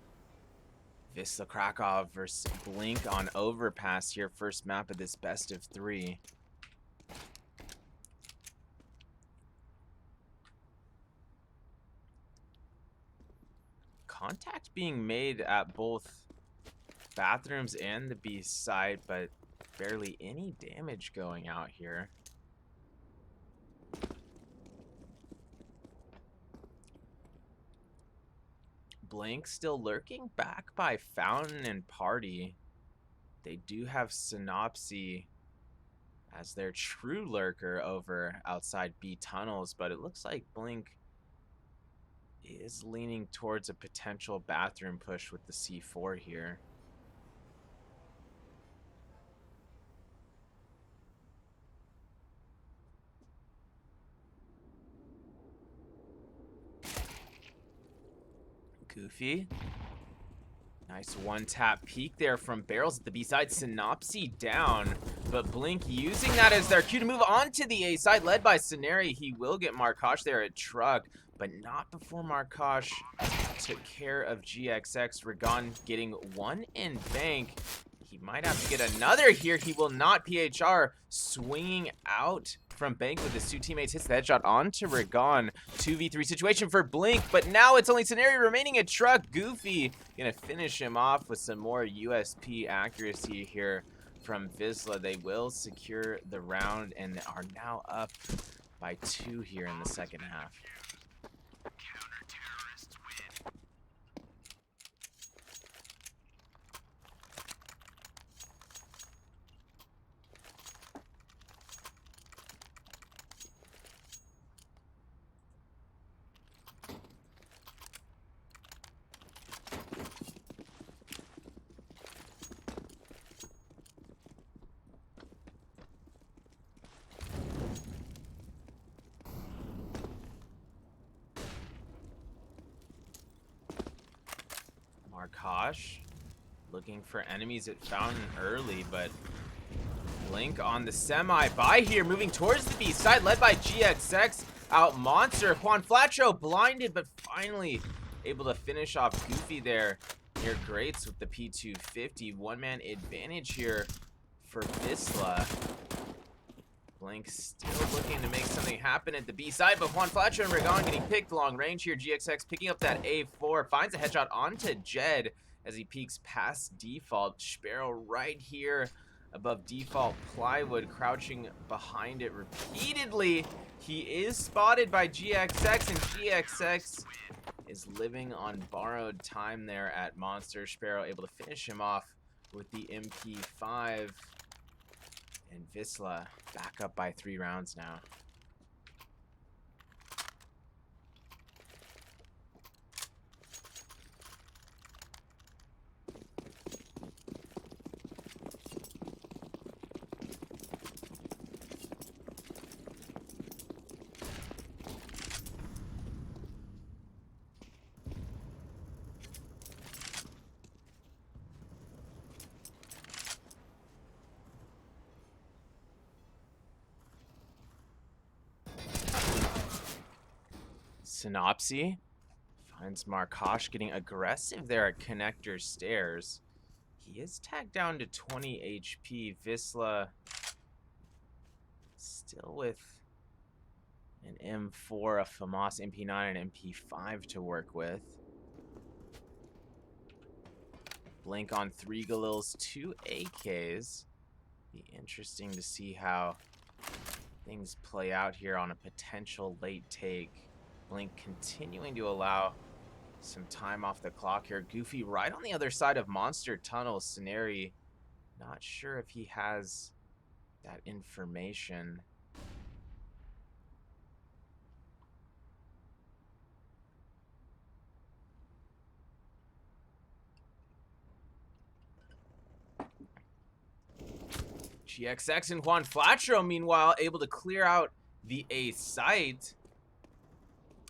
Wisla Krakow versus Blink on Overpass here. First map of this best of 3. Contact being made at both bathrooms and the B side, but barely any damage going out here. Blink still lurking back by Fountain and Party. They do have Synopsy as their true lurker over outside B tunnels, but it looks like Blink is leaning towards a potential bathroom push with the C4 here. Goofy. Nice one-tap peek there from Barrels at the B-side. Synopsy down, but Blink using that as their cue to move on to the A-side, led by Scenari. He will get Markosh there at Truck, but not before Markosh took care of GXX. Ragon getting one in bank. He might have to get another here. He will not. PHR swinging out from bank with his 2 teammates. Hits the headshot onto Ragon. 2v3 situation for Blink, but now it's only Scenario remaining at Truck. Goofy gonna finish him off with some more USP accuracy here from Wisla. They will secure the round and are now up by 2 here in the second half. Markosh looking for enemies at Fountain early, but Blink on the semi by here, moving towards the B side, led by GXX. Out Monster. Juan Flatro blinded, but finally able to finish off Goofy there near Greats with the P250. One-man advantage here for Wisla. Blink still looking to make something happen at the B side, but Juan Flatro and Ragon getting picked long range here. GXX picking up that A4, finds a headshot onto Jed as he peeks past Default. Sparrow right here above Default Plywood, crouching behind it repeatedly. He is spotted by GXX, and GXX is living on borrowed time there at Monster. Sparrow able to finish him off with the MP5. And Wisla back up by 3 rounds now. Synopsy finds Markosh getting aggressive there at Connector Stairs. He is tagged down to 20 HP. Wisla still with an M4, a FAMAS MP9, and MP5 to work with. Blink on 3 Galils, 2 AKs. Be interesting to see how things play out here on a potential late take. Blink continuing to allow some time off the clock here. Goofy right on the other side of Monster Tunnel. Scenari, not sure if he has that information. GXX and Juan Flatro, meanwhile, able to clear out the A site.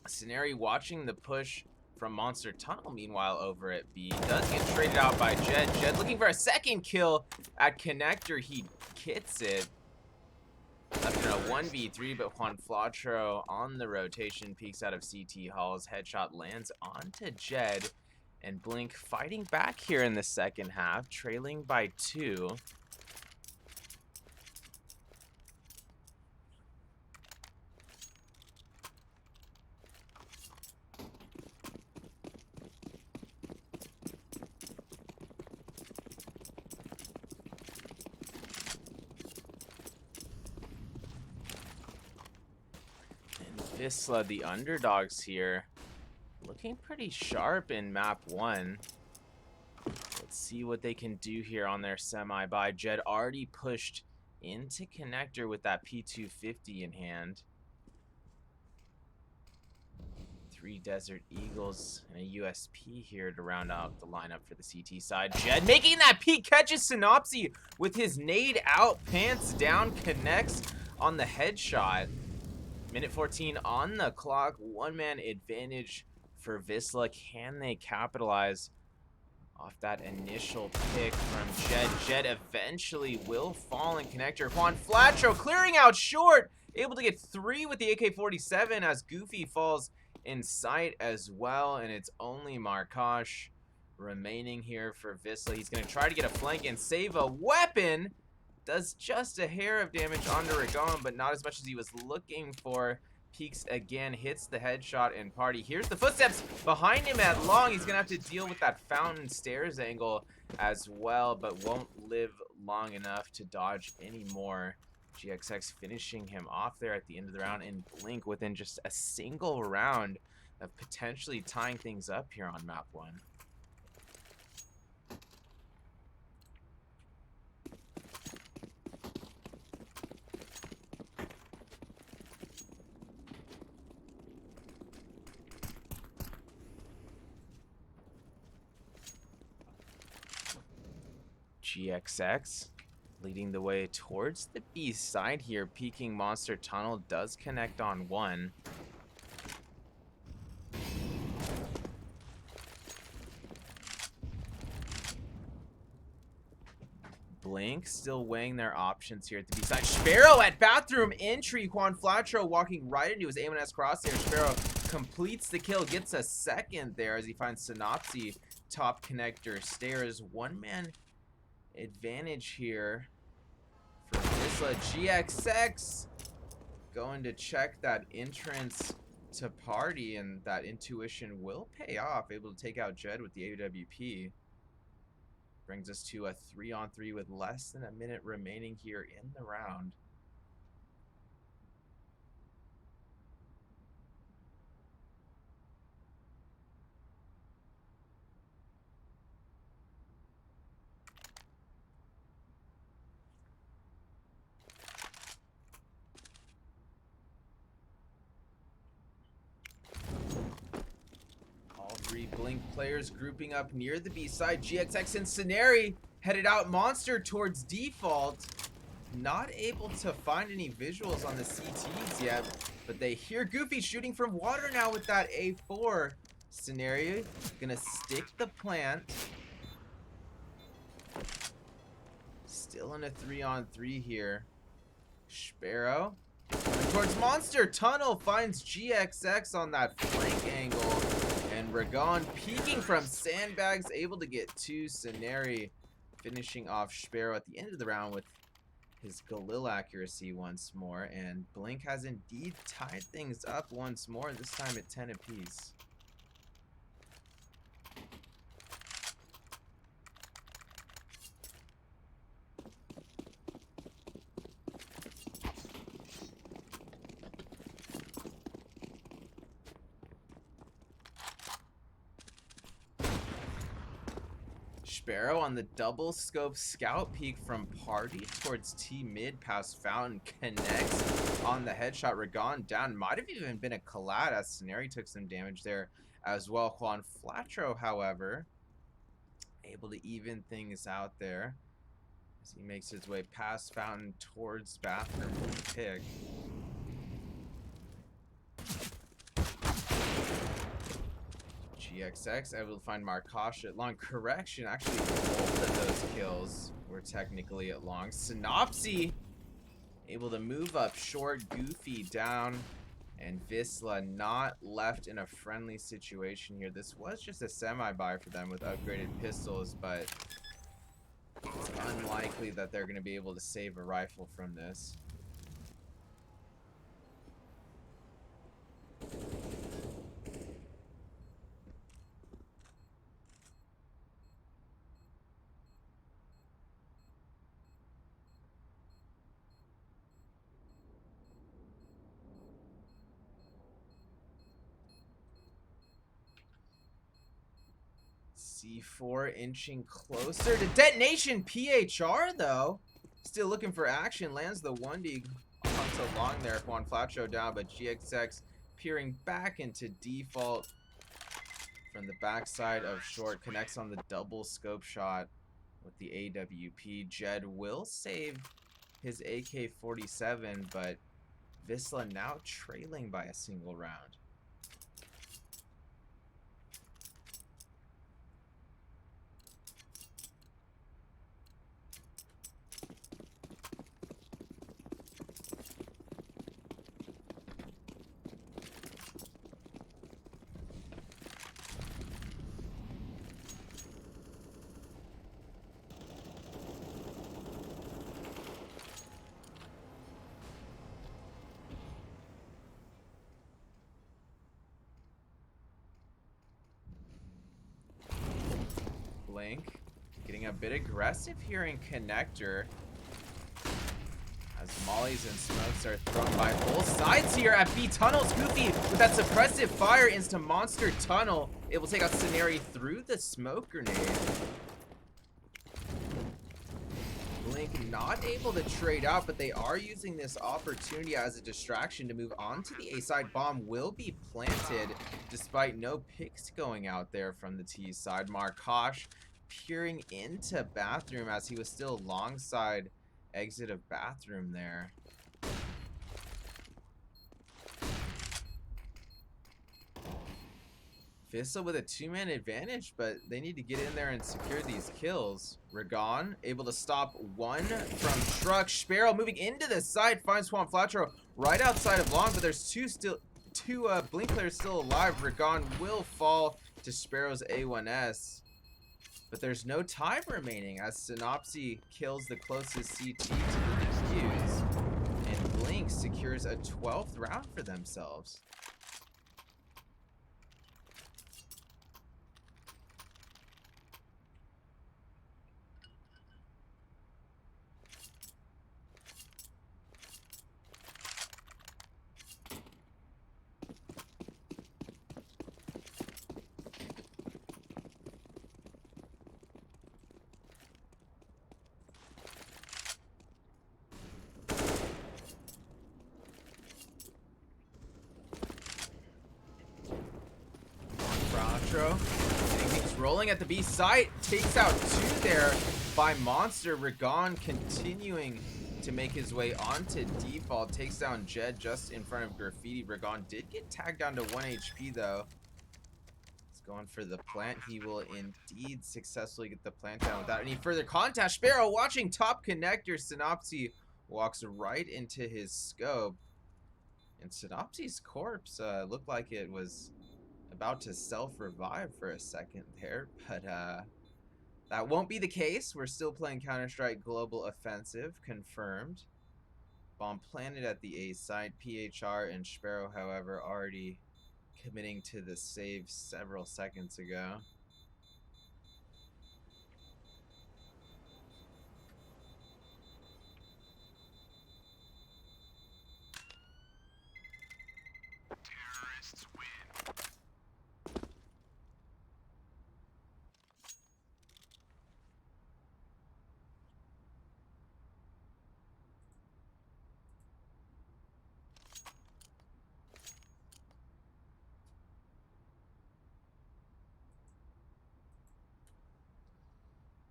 Scenari watching the push from Monster Tunnel, meanwhile, over at B. Does get traded out by Jed. Jed looking for a second kill at Connector. He kits it. Left in a 1v3, but Juan Flatro on the rotation peeks out of CT Hall's headshot lands onto Jed. And Blink fighting back here in the second half, trailing by 2. Wisla, the underdogs here, looking pretty sharp in map 1. Let's see what they can do here on their semi-buy. Jed already pushed into connector with that P250 in hand. 3 Desert Eagles and a USP here to round out the lineup for the CT side. Jed making that peek, catches Synopsy with his nade out, pants down, connects on the headshot. Minute 14 on the clock. One-man advantage for Wisla. Can they capitalize off that initial pick from Jed? Jed eventually will fall in connector. Juan Flatro clearing out short. Able to get 3 with the AK-47 as Goofy falls in sight as well. And it's only Markosh remaining here for Wisla. He's going to try to get a flank and save a weapon. Does just a hair of damage onto Ragon, but not as much as he was looking for. Peeks again, hits the headshot and party. Here's the footsteps behind him at long. He's gonna have to deal with that fountain stairs angle as well, but won't live long enough to dodge anymore. GXX finishing him off there at the end of the round, and Blink within just a single round of potentially tying things up here on map 1. GXX leading the way towards the B side here. Peeking Monster Tunnel does connect on 1. Blink still weighing their options here at the B side. Sparrow at bathroom entry. Juan Flatro walking right into his aim and S crosshair. Sparrow completes the kill, gets a second there as he finds Synopsy top connector stairs. One-man advantage here for Wisla. GXX going to check that entrance to party, and that intuition will pay off. Able to take out Jed with the AWP. Brings us to a 3-on-3 with less than a minute remaining here in the round. Blink players grouping up near the B side. GXX and Scenari headed out. Monster towards default. Not able to find any visuals on the CTs yet, but they hear Goofy shooting from water now with that A4. Scenario gonna stick the plant. Still in a 3-on-3 here. Sparrow towards Monster Tunnel, finds GXX on that flank angle. And Ragon peeking from sandbags, able to get 2. Scenari finishing off Sparrow at the end of the round with his Galil accuracy once more. And Blink has indeed tied things up once more, this time at 10 apiece. Sparrow on the double scope scout peek from party towards T mid past fountain, connects on the headshot. Ragon down, might have even been a collide as Scenari took some damage there as well. Juan Flatro, however, able to even things out there as he makes his way past fountain towards bathroom with the pick. GXX able to find Markosh at long. Correction, actually both of those kills were technically at long. Synopsy able to move up short, Goofy down, and Wisla not left in a friendly situation here. This was just a semi-buy for them with upgraded pistols, but it's unlikely that they're going to be able to save a rifle from this. C4 inching closer to detonation. PHR though, still looking for action. Lands the 1D onto long there. Juan Flacho down, but GXX peering back into default from the backside of short. Connects on the double scope shot with the AWP. Jed will save his AK-47, but Wisla now trailing by a single round. Blink getting a bit aggressive here in connector as mollies and smokes are thrown by both sides here at B tunnels. Goofy with that suppressive fire into monster tunnel, able to take out Scenery through the smoke grenade. Blink not able to trade out, but they are using this opportunity as a distraction to move on to the A side. Bomb will be planted despite no picks going out there from the T side. Markosh peering into bathroom as he was still alongside exit of bathroom there. Wisla with a 2-man advantage, but they need to get in there and secure these kills. Ragon able to stop one from Truck. Sparrow moving into the side finds Juan Flatro right outside of long, but there's two Blink players still alive. Ragon will fall to Sparrow's A1S, but there's no time remaining as Synopsy kills the closest CT to the defuse, and Blink secures a 12th round for themselves. Things rolling at the B site, takes out two there by Monster. Ragon continuing to make his way onto default, takes down Jed just in front of Graffiti. Ragon did get tagged down to 1 HP though. He's going for the plant. He will indeed successfully get the plant down without any further contact. Sparrow watching top connector. Synopsy walks right into his scope, and Synopsy's corpse looked like it was about to self-revive for a second there, but that won't be the case. We're still playing Counter-Strike Global Offensive, confirmed. Bomb planted at the A side. PHR and Sparrow, however, already committing to the save several seconds ago.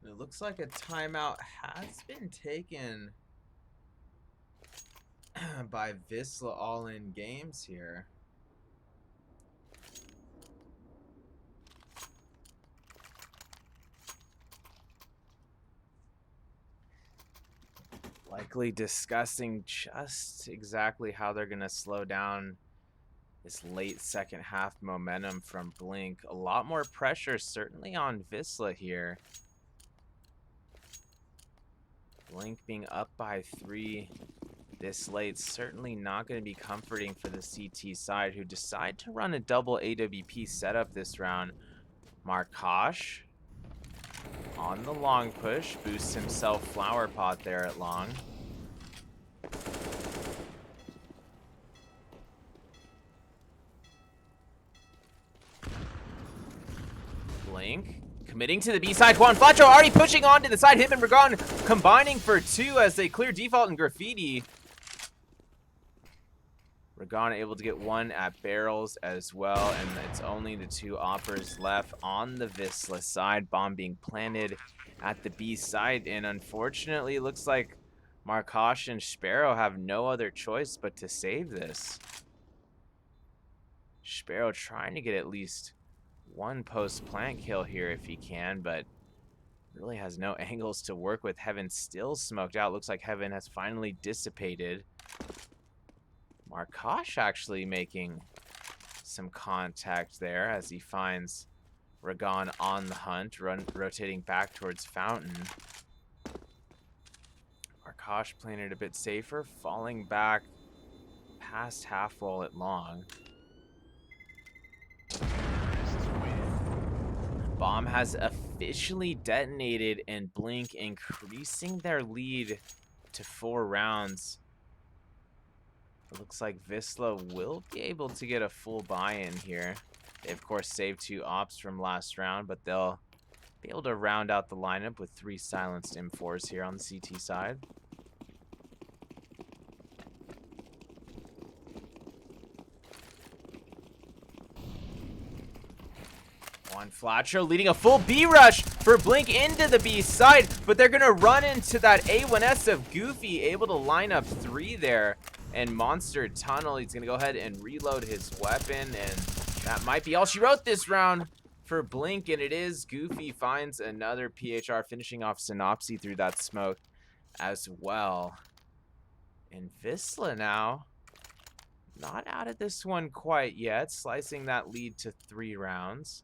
It looks like a timeout has been taken by Wisla All In Games here. Likely discussing just exactly how they're going to slow down this late second half momentum from Blink. A lot more pressure certainly on Wisla here. Blink being up by 3 this late, certainly not going to be comforting for the CT side, who decide to run a double AWP setup this round. Markosh on the long push, boosts himself flower pot there at long. Blink committing to the B side. Juan Flacho already pushing on to the side. Him and Ragon combining for 2 as they clear default and graffiti. Ragon able to get 1 at barrels as well, and it's only the 2 oppers left on the Wisla side. Bomb being planted at the B side, and unfortunately, it looks like Markosh and Sparrow have no other choice but to save this. Sparrow trying to get at least 1 post-plant kill here if he can, but really has no angles to work with. Heaven still smoked out. Looks like Heaven has finally dissipated. Markosh actually making some contact there as he finds Ragon on the hunt, rotating back towards Fountain. Markosh playing it a bit safer, falling back past half wall at long. Bomb has officially detonated, and Blink increasing their lead to 4 rounds. It looks like Wisla will be able to get a full buy-in here. They, of course, saved 2 ops from last round, but they'll be able to round out the lineup with 3 silenced M4s here on the CT side. Juan Flacho leading a full B rush for Blink into the B side, but they're going to run into that A1S of Goofy, able to line up 3 there. And Monster Tunnel, he's going to go ahead and reload his weapon, and that might be all she wrote this round for Blink, and it is. Goofy finds another PHR, finishing off Synopsy through that smoke as well. And Wisla now, not out of this one quite yet, slicing that lead to 3 rounds.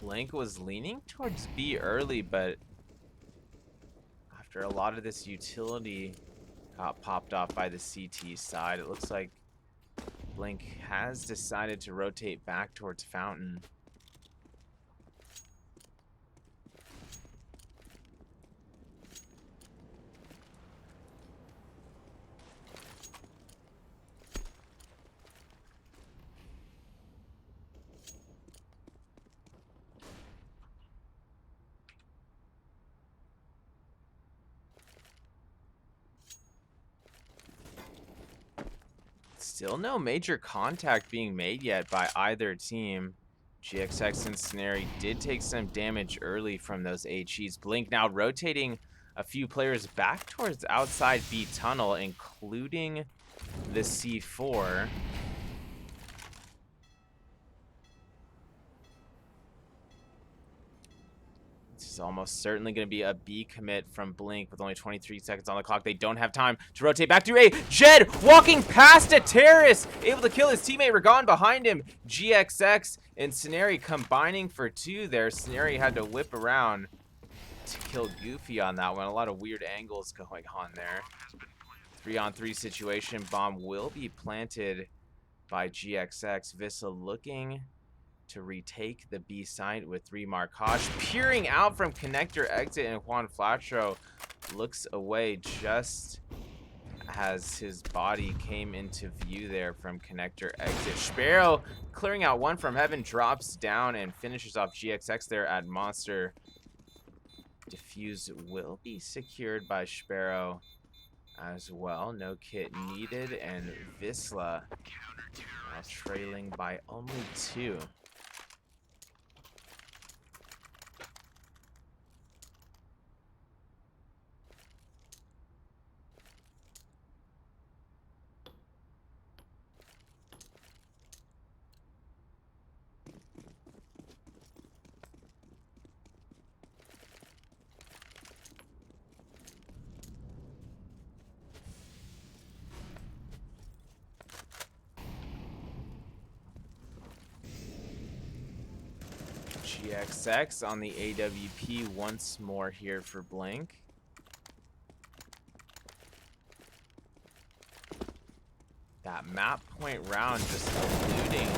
Blink was leaning towards B early, but after a lot of this utility got popped off by the CT side, it looks like Blink has decided to rotate back towards Fountain. Still no major contact being made yet by either team. GXX and Scenarii did take some damage early from those HEs. Blink now rotating a few players back towards outside B tunnel, including the C4. This is almost certainly going to be a B commit from Blink with only 23 seconds on the clock. They don't have time to rotate back through A. Jed walking past a terrorist, able to kill his teammate Ragon behind him. GXX and Scenarii combining for 2 there. Scenarii had to whip around to kill Goofy on that one. A lot of weird angles going on there. 3-on-3 situation. Bomb will be planted by GXX. Wisla looking to retake the B site with 3 Markosh. Peering out from connector exit, and Juan Flacho looks away just as his body came into view there from connector exit. Sparrow clearing out 1 from Heaven, drops down and finishes off GXX there at Monster. Defuse will be secured by Sparrow. as well. No kit needed, and Wisla now trailing by only 2. GXX on the AWP once more here for Blink. That map point round just eluding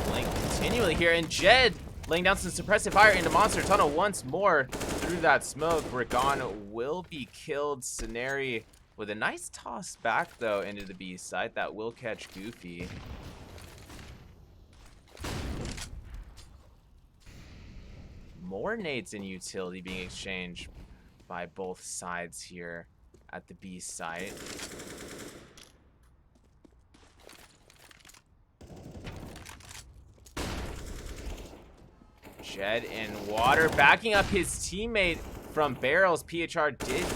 Blink continually here. And Jed laying down some suppressive fire into Monster Tunnel once more through that smoke. Ragon will be killed. Scenari with a nice toss back, though, into the B side. That will catch Goofy. More nades and utility being exchanged by both sides here at the B site. Jed in water, backing up his teammate from barrels. PHR did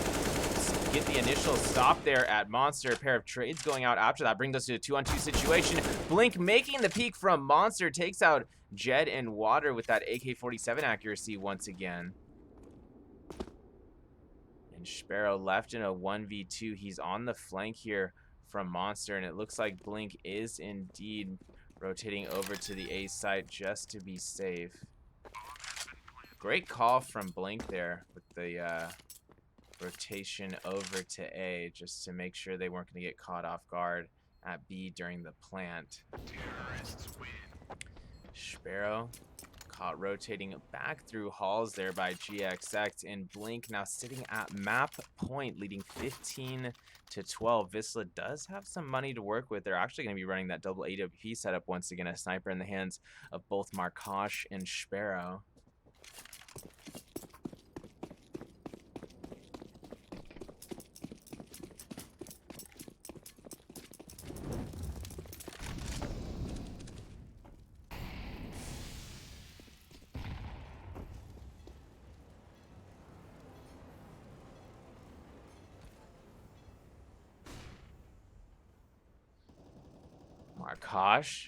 get the initial stop there at Monster. A pair of trades going out after that brings us to a 2-on-2 situation. Blink making the peek from Monster, takes out Jed in water with that AK-47 accuracy once again. And Sparrow left in a 1v2. He's on the flank here from Monster, and it looks like Blink is indeed rotating over to the A site just to be safe. Great call from Blink there with the rotation over to A, just to make sure they weren't going to get caught off guard at B during the plant. Sparrow caught rotating back through halls there by GXX, and Blink now sitting at map point, leading 15-12. Wisla does have some money to work with. They're actually going to be running that double AWP setup once again, a sniper in the hands of both Markosh and Sparrow. Markosh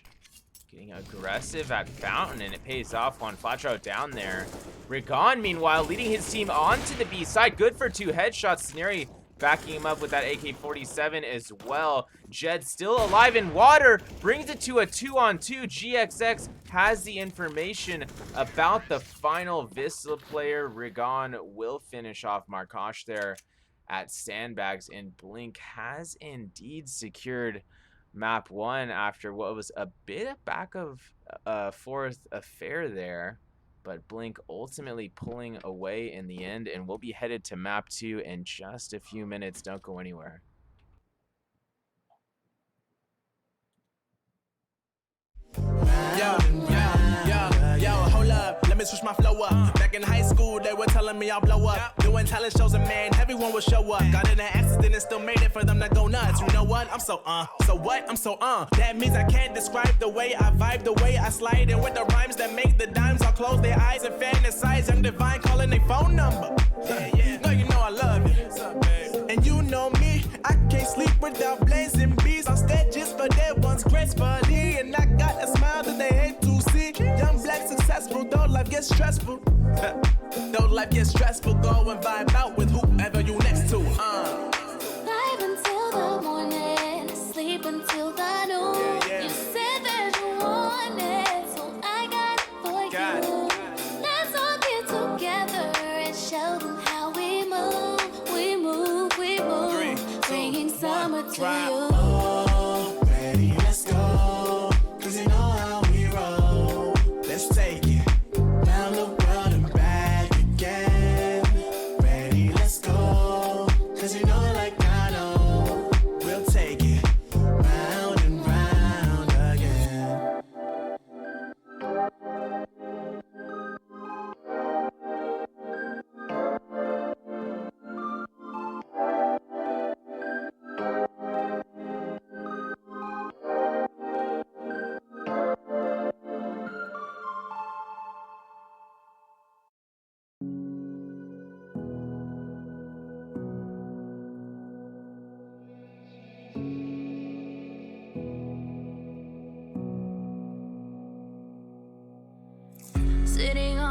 getting aggressive at Fountain, and it pays off on Flatro down there. Ragon, meanwhile, leading his team onto the B side. Good for 2 headshots. Scenari backing him up with that AK-47 as well. Jed still alive in water, brings it to a 2-on-2. GXX has the information about the final Wisla player. Ragon will finish off Markosh there at Sandbags, and Blink has indeed secured map 1 after what was a bit of back of forth affair there, but Blink ultimately pulling away in the end, and we'll be headed to map 2 in just a few minutes. Don't go anywhere. Yo, hold up, let me switch my flow up. Back in high school, they were telling me I'll blow up. Doing talent shows and man, everyone will show up. Got in an accident and still made it for them to go nuts. You know what? I'm so what? I'm so That means I can't describe the way I vibe, the way I slide. And with the rhymes that make the dimes, I'll close their eyes and fantasize. Young Divine calling their phone number. No, you know I love you. And you know me, I can't sleep without blazing beats. On stages for their ones gracefully. And I got a smile that they hate to see. Young black successful, though life gets stressful. Though life gets stressful, go and vibe out with whoever you next to. Live until the morning, sleep until the noon. You said that you wanted, so I got it for you. Let's all get together and show them how we move. We move, we move. 3, 2, bringing summer 1, to drop. you. Oh, ready, let's go. 'Cause you know how we roll. Let's take it round the world and back again. Ready, let's go. 'Cause you know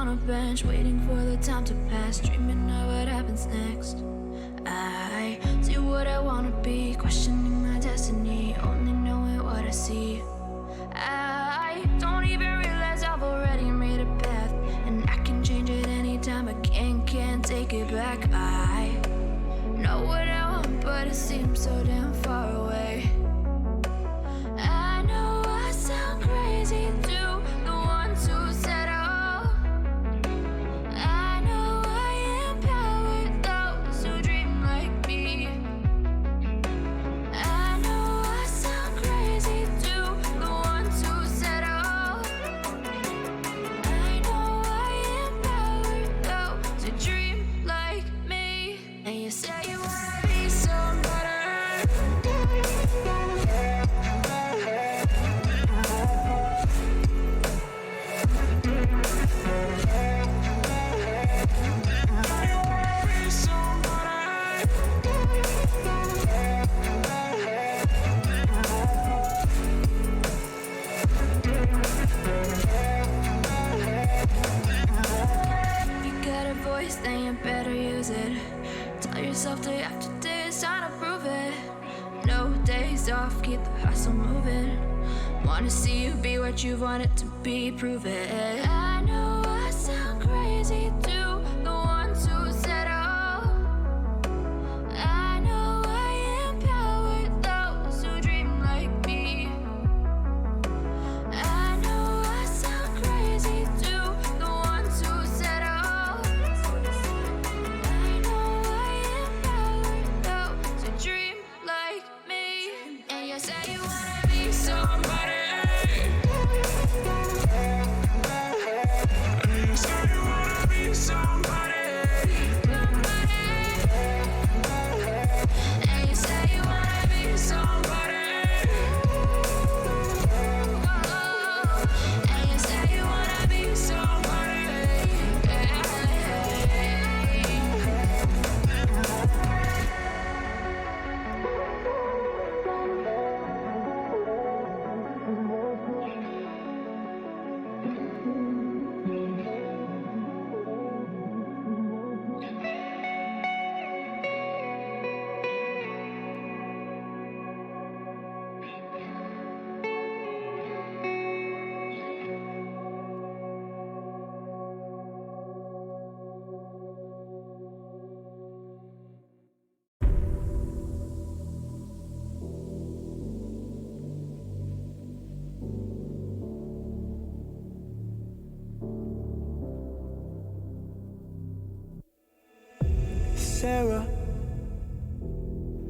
on a bench, waiting for the time to pass, dreaming of what happens next. I see what I wanna be, questioning my destiny, only knowing what I see. I don't even realize I've already made a path, and I can change it anytime, can't take it back. I know what I want, but it seems so damn far away. I know I sound crazy to the ones who said oh. I know I empower those who dream like me. I know I sound crazy to the ones who said oh. I know I empower those who dream like me. And you say you wanna be somebody. Then you better use it. Tell yourself day after day it's time to prove it. No days off, keep the hustle moving. Wanna see you be what you wanted to be, prove it. I know I sound crazy to the ones who said oh. I know I empower those who dream like me. I know I sound crazy to the ones who said oh. Say you wanna be somebody. You say you wanna be somebody. And you say you wanna be somebody. And you say you wanna be somebody. Sarah,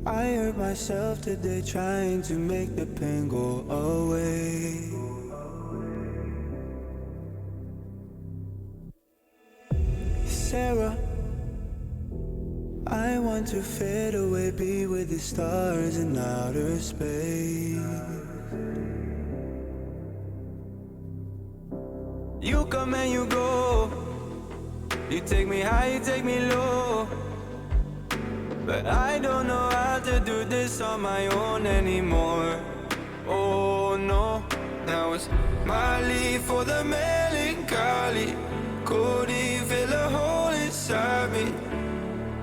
I hurt myself today trying to make the pain go away. Sarah, I want to fade away, be with the stars in outer space. You come and you go, you take me high, you take me low. But I don't know how to do this on my own anymore. Oh no, now it's my leave for the melancholy. Could he fill a hole inside me?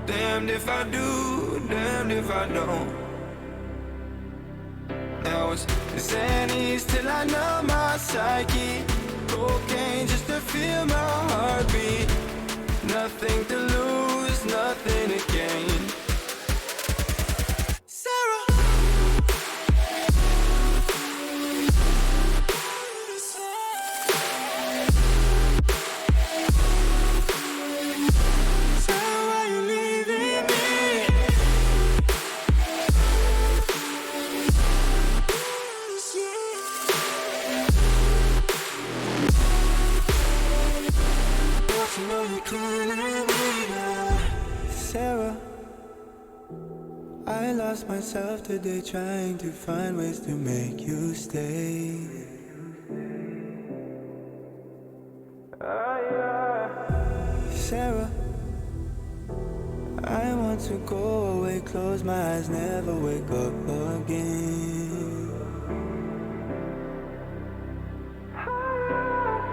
Damned if I do, damned if I don't. Now it's Xannies till I numb my psyche. Cocaine just to feel my heartbeat. Nothing to lose, nothing to gain. Sarah, I lost myself today trying to find ways to make you stay. Sarah, I want to go away, close my eyes, never wake up again.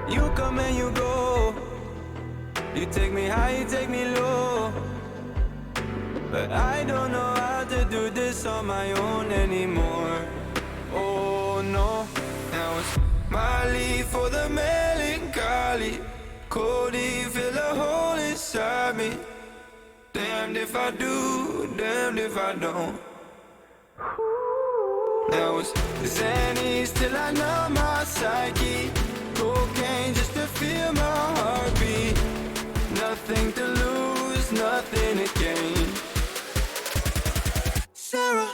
You come and you go, You take me high, you take me low. But I don't know how to do this on my own anymore. Oh no, now it's Molly for the melancholy. Cody, fill a hole inside me. Damned if I do, damned if I don't. Now it's Xannies till I know my psyche. Cocaine just to feel my heartbeat. Nothing to lose, nothing to gain. Sarah.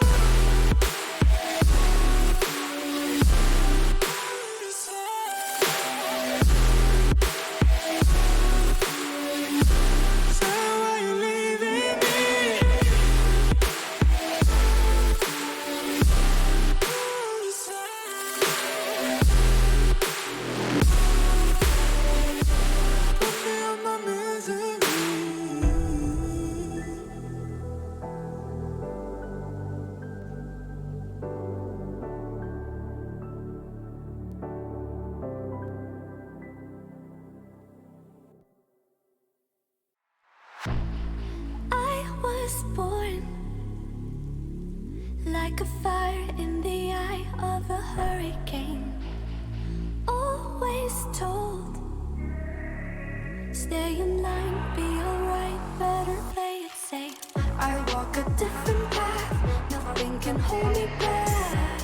I was born like a fire in the eye of a hurricane. Always told, stay in line, be alright, better play it safe. I walk a different path, nothing can hold me back.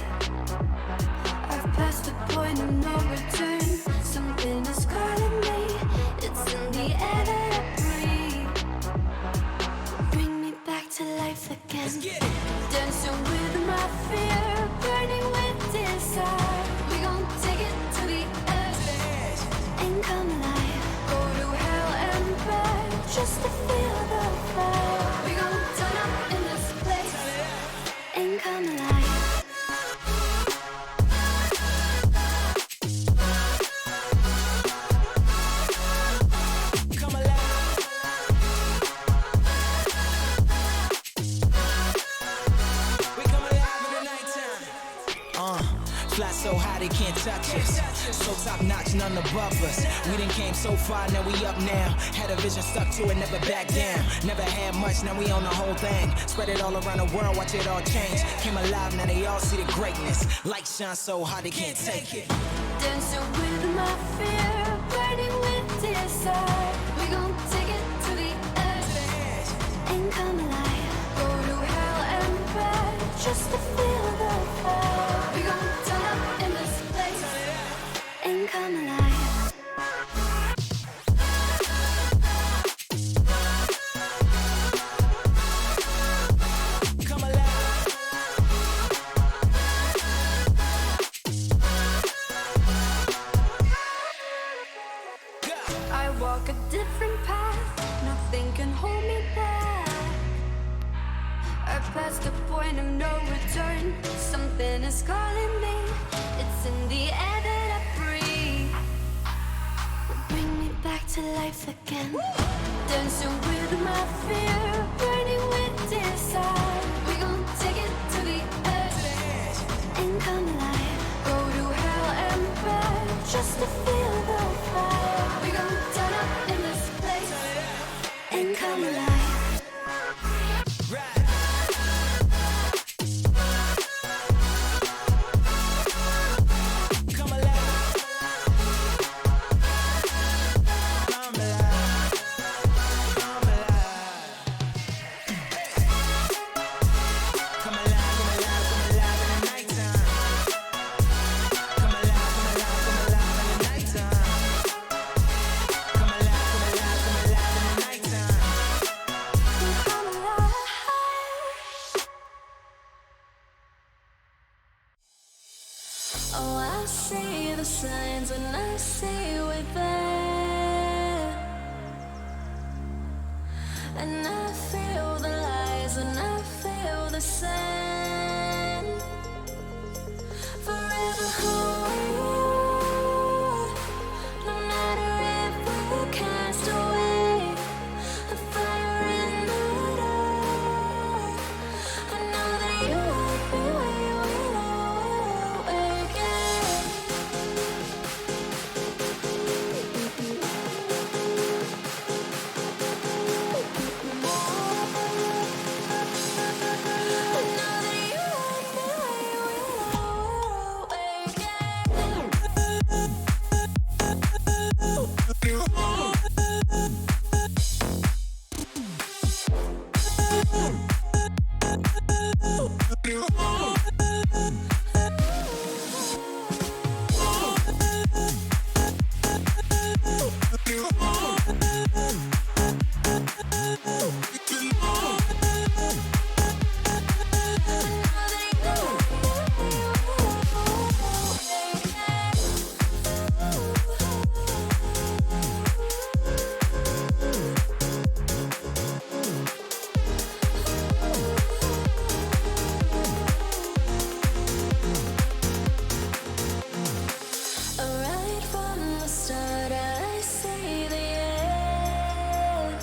I've passed the point of no return, something is calling me, it's in the air that I breathe. Bring me back to life again. Dancing with my fear, burning with desire. We gon' take it to the edge and come alive. Go to hell and back just to feel the fire. We gon' turn up in this place and come alive. Fly so high they can't touch us. So top notch, none above us. We done came so far, now we up now. Had a vision, stuck to it, never back down. Never had much, now we own the whole thing. Spread it all around the world, watch it all change. Came alive, now they all see the greatness. Light shine so hard they can't take it. Dancing with my fear, burning with desire. We gon' take it to the edge and come alive. Go to hell and back just to feel the fire. We gon' turn up in this place and come alive. Come alive. I walk a different path, nothing can hold me back. I passed the point of no return, something is calling me, it's in the air that I breathe. Bring me back to life again. Dancing with my fear, burning with desire. We gon' take it to the edge and come alive. Go to hell and back just to feel the fire. We gon' turn up in this place and come alive. Come alive. Come alive. Come alive. Come alive, come alive, come alive in the nighttime. Come alive, come alive, come alive in the nighttime. Come alive, come alive, come alive in the nighttime. Come alive. Oh, I see the signs and I see we're there. And I feel the lies and I feel the sand. Forever hold, no matter if we cast away. A fire in the dark. I know that you won't be way again. Right from the start, I see the end.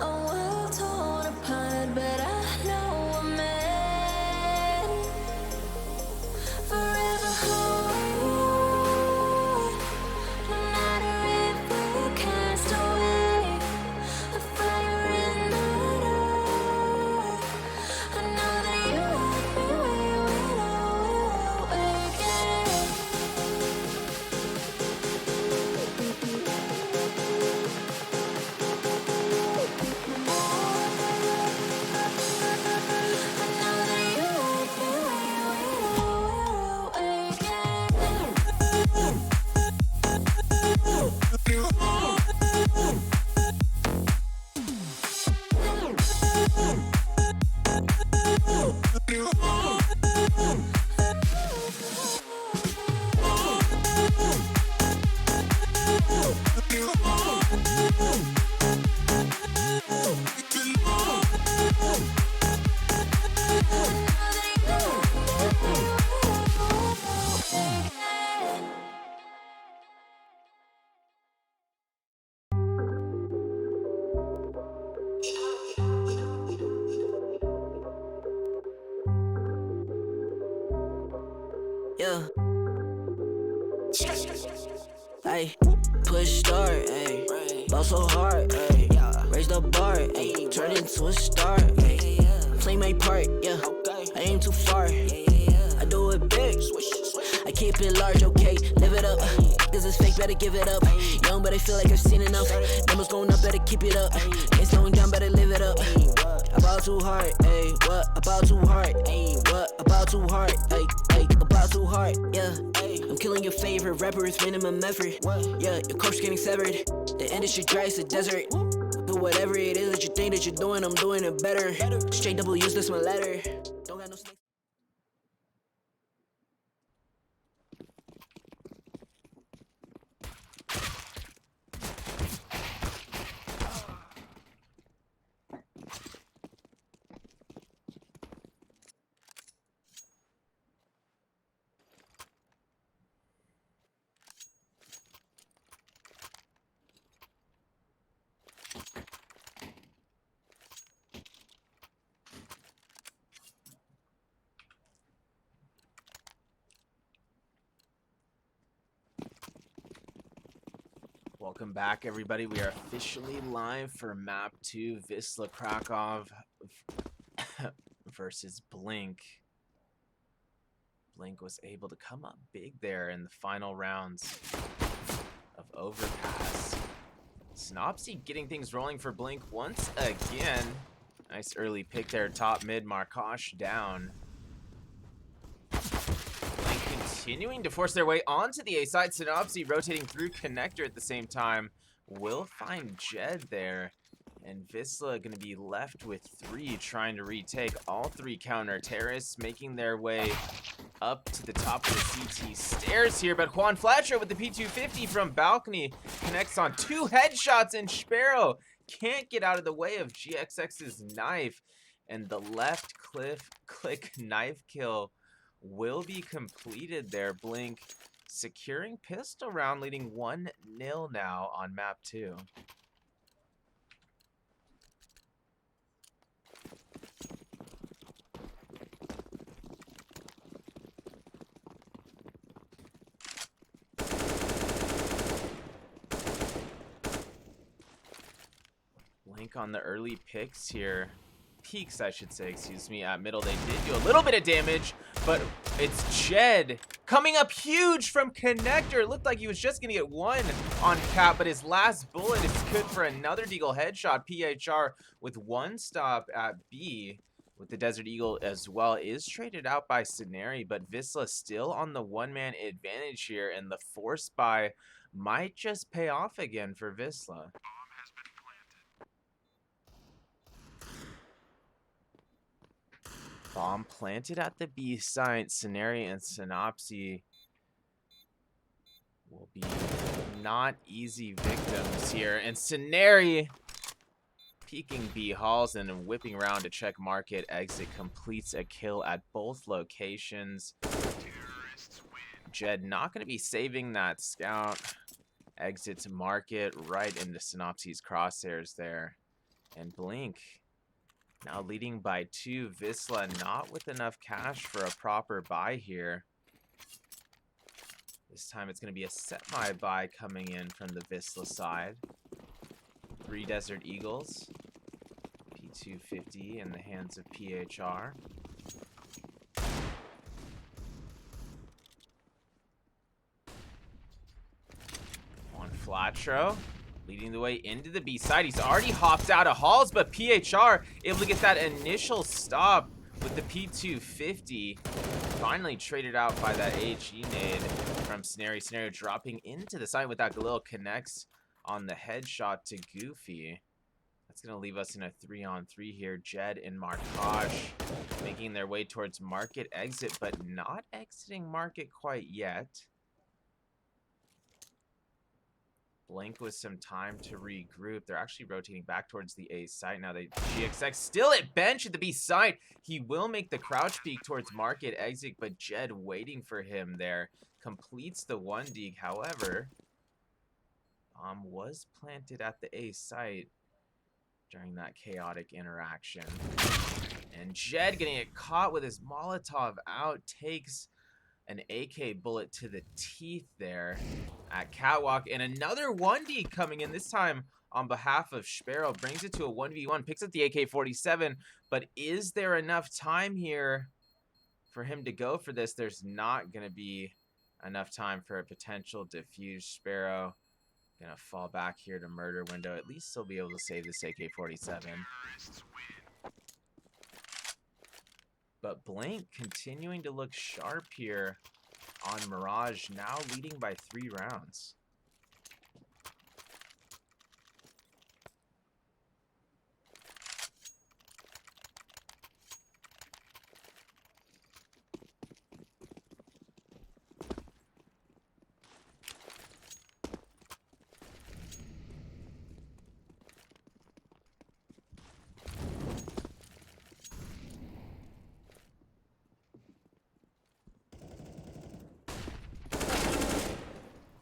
A world torn apart, but I know we're meant forever hold. No matter if we're cast away, a fire in the dark. I know that you love me when you will awaken. Yeah. Ay, push start, ayy. Ball so hard, ayy. Raise the bar, ayy. Turn into a star, ayy. Play my part, yeah. I aim too far. I do it big. I keep it large, okay. Live it up. This is fake, better give it up. Young, but I feel like I've seen enough. Numbers going up, better keep it up. Ain't slowing down, better live it up. About too hard, ayy. What? About too hard, ayy. What? About too hard, ayy. About too hard, yeah. I'm killing your favorite rapper with minimum effort. Yeah, your corpse getting severed. The industry dry as a desert. Do whatever it is that you think that you're doing, I'm doing it better. Straight double use, that's my letter. Don't got no snakes. Welcome back, everybody. We are officially live for Map 2, Wisla Krakow versus Blink. Blink was able to come up big there in the final rounds of Overpass. Synopsy getting things rolling for Blink once again. Nice early pick there, top mid, Markosh down. Blink continuing to force their way onto the A side. Synopsy rotating through connector at the same time. Will find Jed there. And Wisla going to be left with 3 trying to retake all 3 counter terrorists, making their way up to the top of the CT stairs here. But Juan Fletcher with the P250 from balcony connects on 2 headshots, and Sparrow can't get out of the way of GXX's knife. And the left click knife kill will be completed there. Blink securing pistol round, leading 1-0 now on map 2. Blink on the early picks here. Peaks, I should say, excuse me, at middle. They did do a little bit of damage, but it's Jed Coming up huge from Connector. It looked like he was just going to get one on Cap, but his last bullet is good for another Deagle headshot. PHR with one stop at B with the Desert Eagle as well is traded out by Scenari, but Wisla still on the one-man advantage here, and the force buy might just pay off again for Wisla. Bomb planted at the B site. Scenari and Synopsy will be not easy victims here. And Scenari peeking B halls and whipping around to check market exit, completes a kill at both locations. Jed not going to be saving that scout. Exits market right into Synopsy's crosshairs there. And Blink now leading by 2. Wisla not with enough cash for a proper buy here. This time it's going to be a semi-buy coming in from the Wisla side. 3 Desert Eagles. P250 in the hands of PHR. On Flatro. Leading the way into the B side. He's already hopped out of halls, but PHR able to get that initial stop with the P250. Finally traded out by that HE nade from Scenario. Scenario dropping into the side with that Galil connects on the headshot to Goofy. That's going to leave us in a 3-on-3 here. Jed and Markaj making their way towards market exit, but not exiting market quite yet. Blink with some time to regroup. They're actually rotating back towards the A site. Now they GXX still at bench at the B site. He will make the crouch peek towards market exit, but Jed waiting for him there. Completes the 1 dig. However, was planted at the A site during that chaotic interaction. And Jed getting it caught with his Molotov out, takes an AK bullet to the teeth there at Catwalk. And another 1D coming in, this time on behalf of Sparrow. Brings it to a 1v1, picks up the AK-47. But is there enough time here for him to go for this? There's not going to be enough time for a potential diffuse. Sparrow going to fall back here to murder window. At least he'll be able to save this AK-47. But Blink continuing to look sharp here on Mirage, now leading by 3 rounds.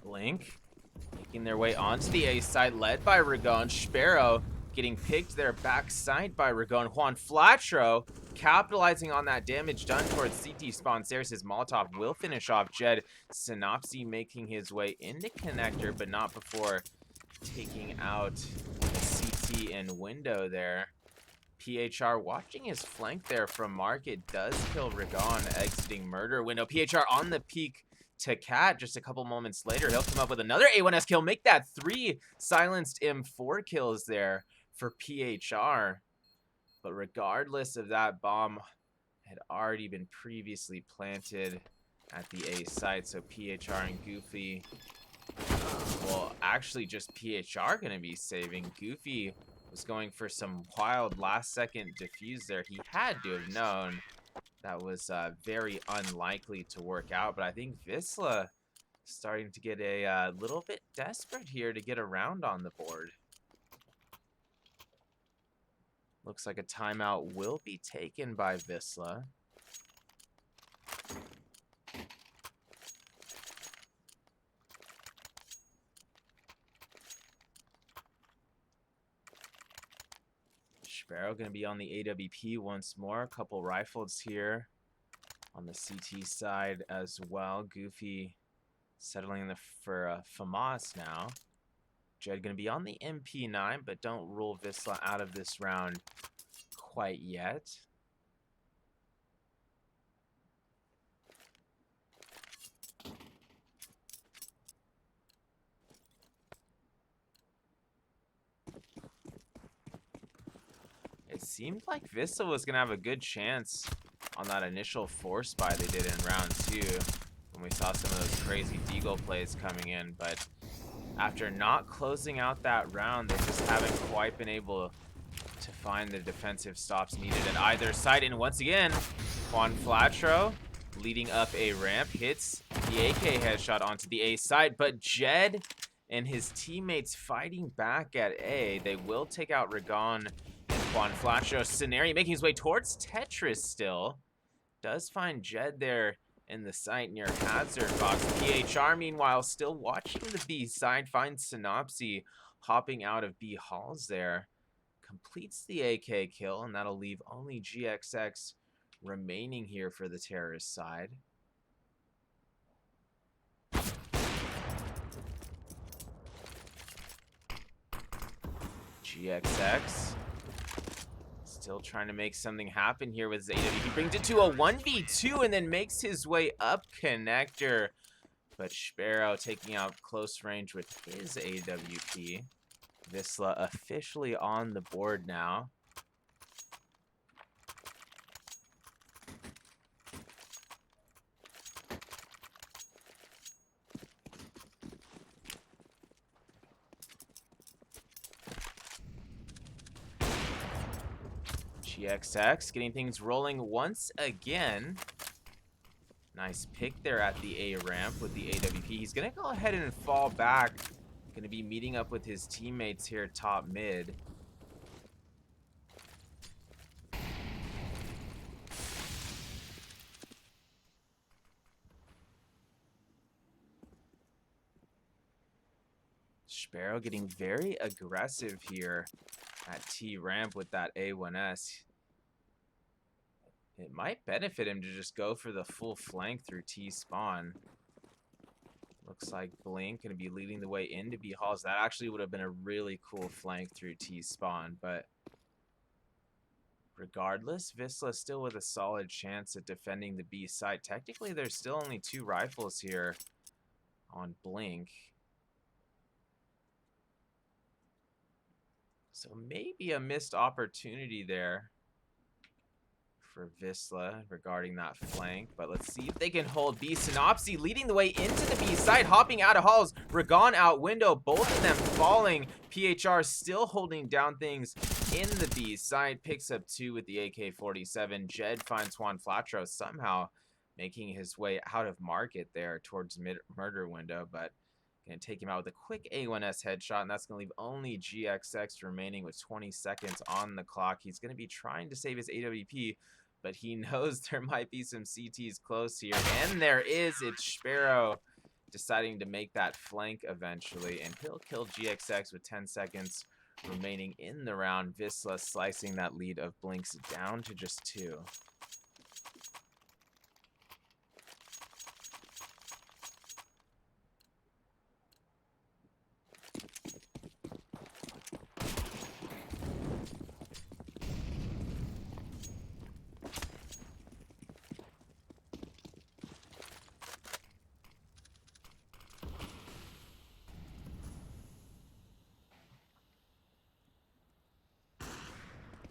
Blink making their way onto the A side, led by Ragon. Sparrow getting picked there backside by Ragon. Juan Flatro capitalizing on that damage done towards CT spawn. Ceres' Molotov will finish off Jed. Synopsy making his way into Connector, but not before taking out CT and window there. PHR watching his flank there from Market does kill Ragon, exiting murder window. PHR on the peak to Cat just a couple moments later. He'll come up with another A1S kill, make that 3 silenced M4 kills there for PHR. But regardless of that, bomb had already been previously planted at the A site, so PHR and Goofy, well, actually just PHR gonna be saving. Goofy was going for some wild last second defuse there. He had to have known that was very unlikely to work out, but I think Wisla starting to get a little bit desperate here to get around on the board. Looks like a timeout will be taken by Wisla. Sparrow going to be on the AWP once more. A couple rifles here on the CT side as well. Goofy settling in for FAMAS now. Jed going to be on the MP9, but don't rule Wisla out of this round quite yet. seemed like Wisla was going to have a good chance on that initial force buy they did in round 2 when we saw some of those crazy deagle plays coming in, but after not closing out that round, they just haven't quite been able to find the defensive stops needed at either side. And once again, Juan Flatro leading up a ramp hits the AK headshot onto the A side, but Jed and his teammates fighting back at A. They will take out Ragon and Juan Flatro. Scenario making his way towards Tetris still. Does find Jed there in the site near Hazard Box. PHR, meanwhile, still watching the B side. Finds Synopsy hopping out of B halls there. Completes the AK kill, and that'll leave only GXX remaining here for the terrorist side. GXX still trying to make something happen here with his AWP. He brings it to a 1v2 and then makes his way up connector. But Sparrow taking out close range with his AWP. Wisla officially on the board now. GXX getting things rolling once again. Nice pick there at the A ramp with the AWP. He's going to go ahead and fall back. Going to be meeting up with his teammates here top mid. Sparrow getting very aggressive here at T ramp with that A1S. It might benefit him to just go for the full flank through T spawn. Looks like Blink going to be leading the way into B halls. That actually would have been a really cool flank through T spawn, but regardless, Wisla still with a solid chance at defending the B side. Technically, there's still only 2 rifles here on Blink. So maybe a missed opportunity there for Wisla regarding that flank, but let's see if they can hold B. Synopsy leading the way into the B side, hopping out of halls. Ragon out window, both of them falling. PHR still holding down things in the B side, picks up 2 with the AK-47. Jed finds Juan Flatro somehow making his way out of market there towards murder window, but gonna take him out with a quick A1S headshot, and that's gonna leave only GXX remaining with 20 seconds on the clock. He's gonna be trying to save his AWP, but he knows there might be some CTs close here. And there is. It's Sparrow deciding to make that flank eventually. And he'll kill GXX with 10 seconds remaining in the round. Wisla slicing that lead of Blinks down to just 2.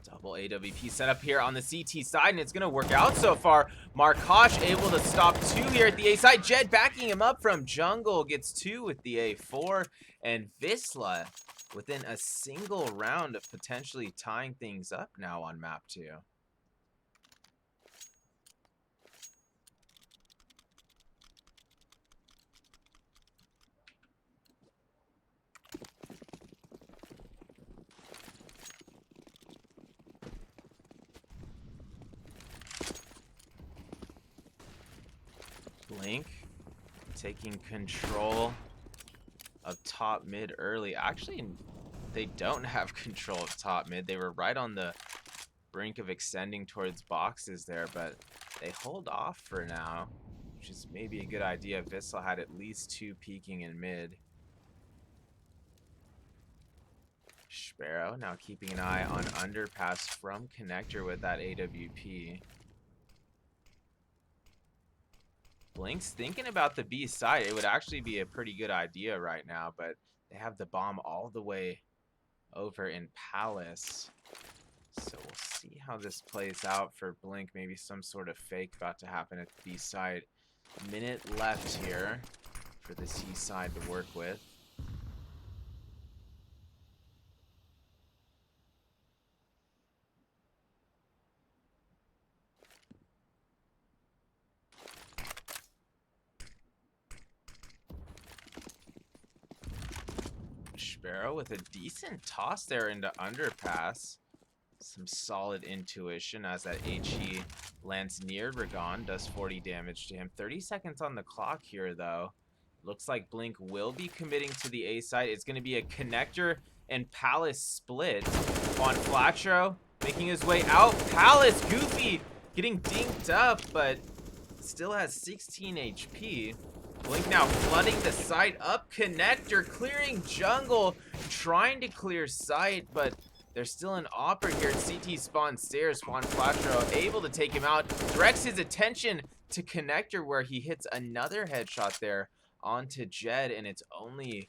Double AWP setup here on the CT side, and it's going to work out so far. Markosh able to stop 2 here at the A side. Jed backing him up from jungle gets 2 with the A4. And Wisla within a single round of potentially tying things up now on map 2. Blink taking control of top mid early. Actually, they don't have control of top mid. They were right on the brink of extending towards boxes there, but they hold off for now, which is maybe a good idea. Wisla had at least 2 peeking in mid. Sparrow now keeping an eye on underpass from connector with that AWP. Blink's thinking about the B side. It would actually be a pretty good idea right now, but they have the bomb all the way over in Palace. So we'll see how this plays out for Blink. Maybe some sort of fake about to happen at the B side. Minute left here for the C side to work with. Sparrow with a decent toss there into underpass. Some solid intuition as that HE lands near Ragon, does 40 damage to him. 30 seconds on the clock here, though. Looks like Blink will be committing to the A side. It's going to be a connector and Palace split. On Flatro making his way out. Palace, Goofy, getting dinked up, but still has 16 HP. Blink now flooding the site up. Connector clearing jungle, trying to clear site, but there's still an Opera here at CT spawn stairs. Juan Flatro able to take him out. Directs his attention to Connector where he hits another headshot there onto Jed, and it's only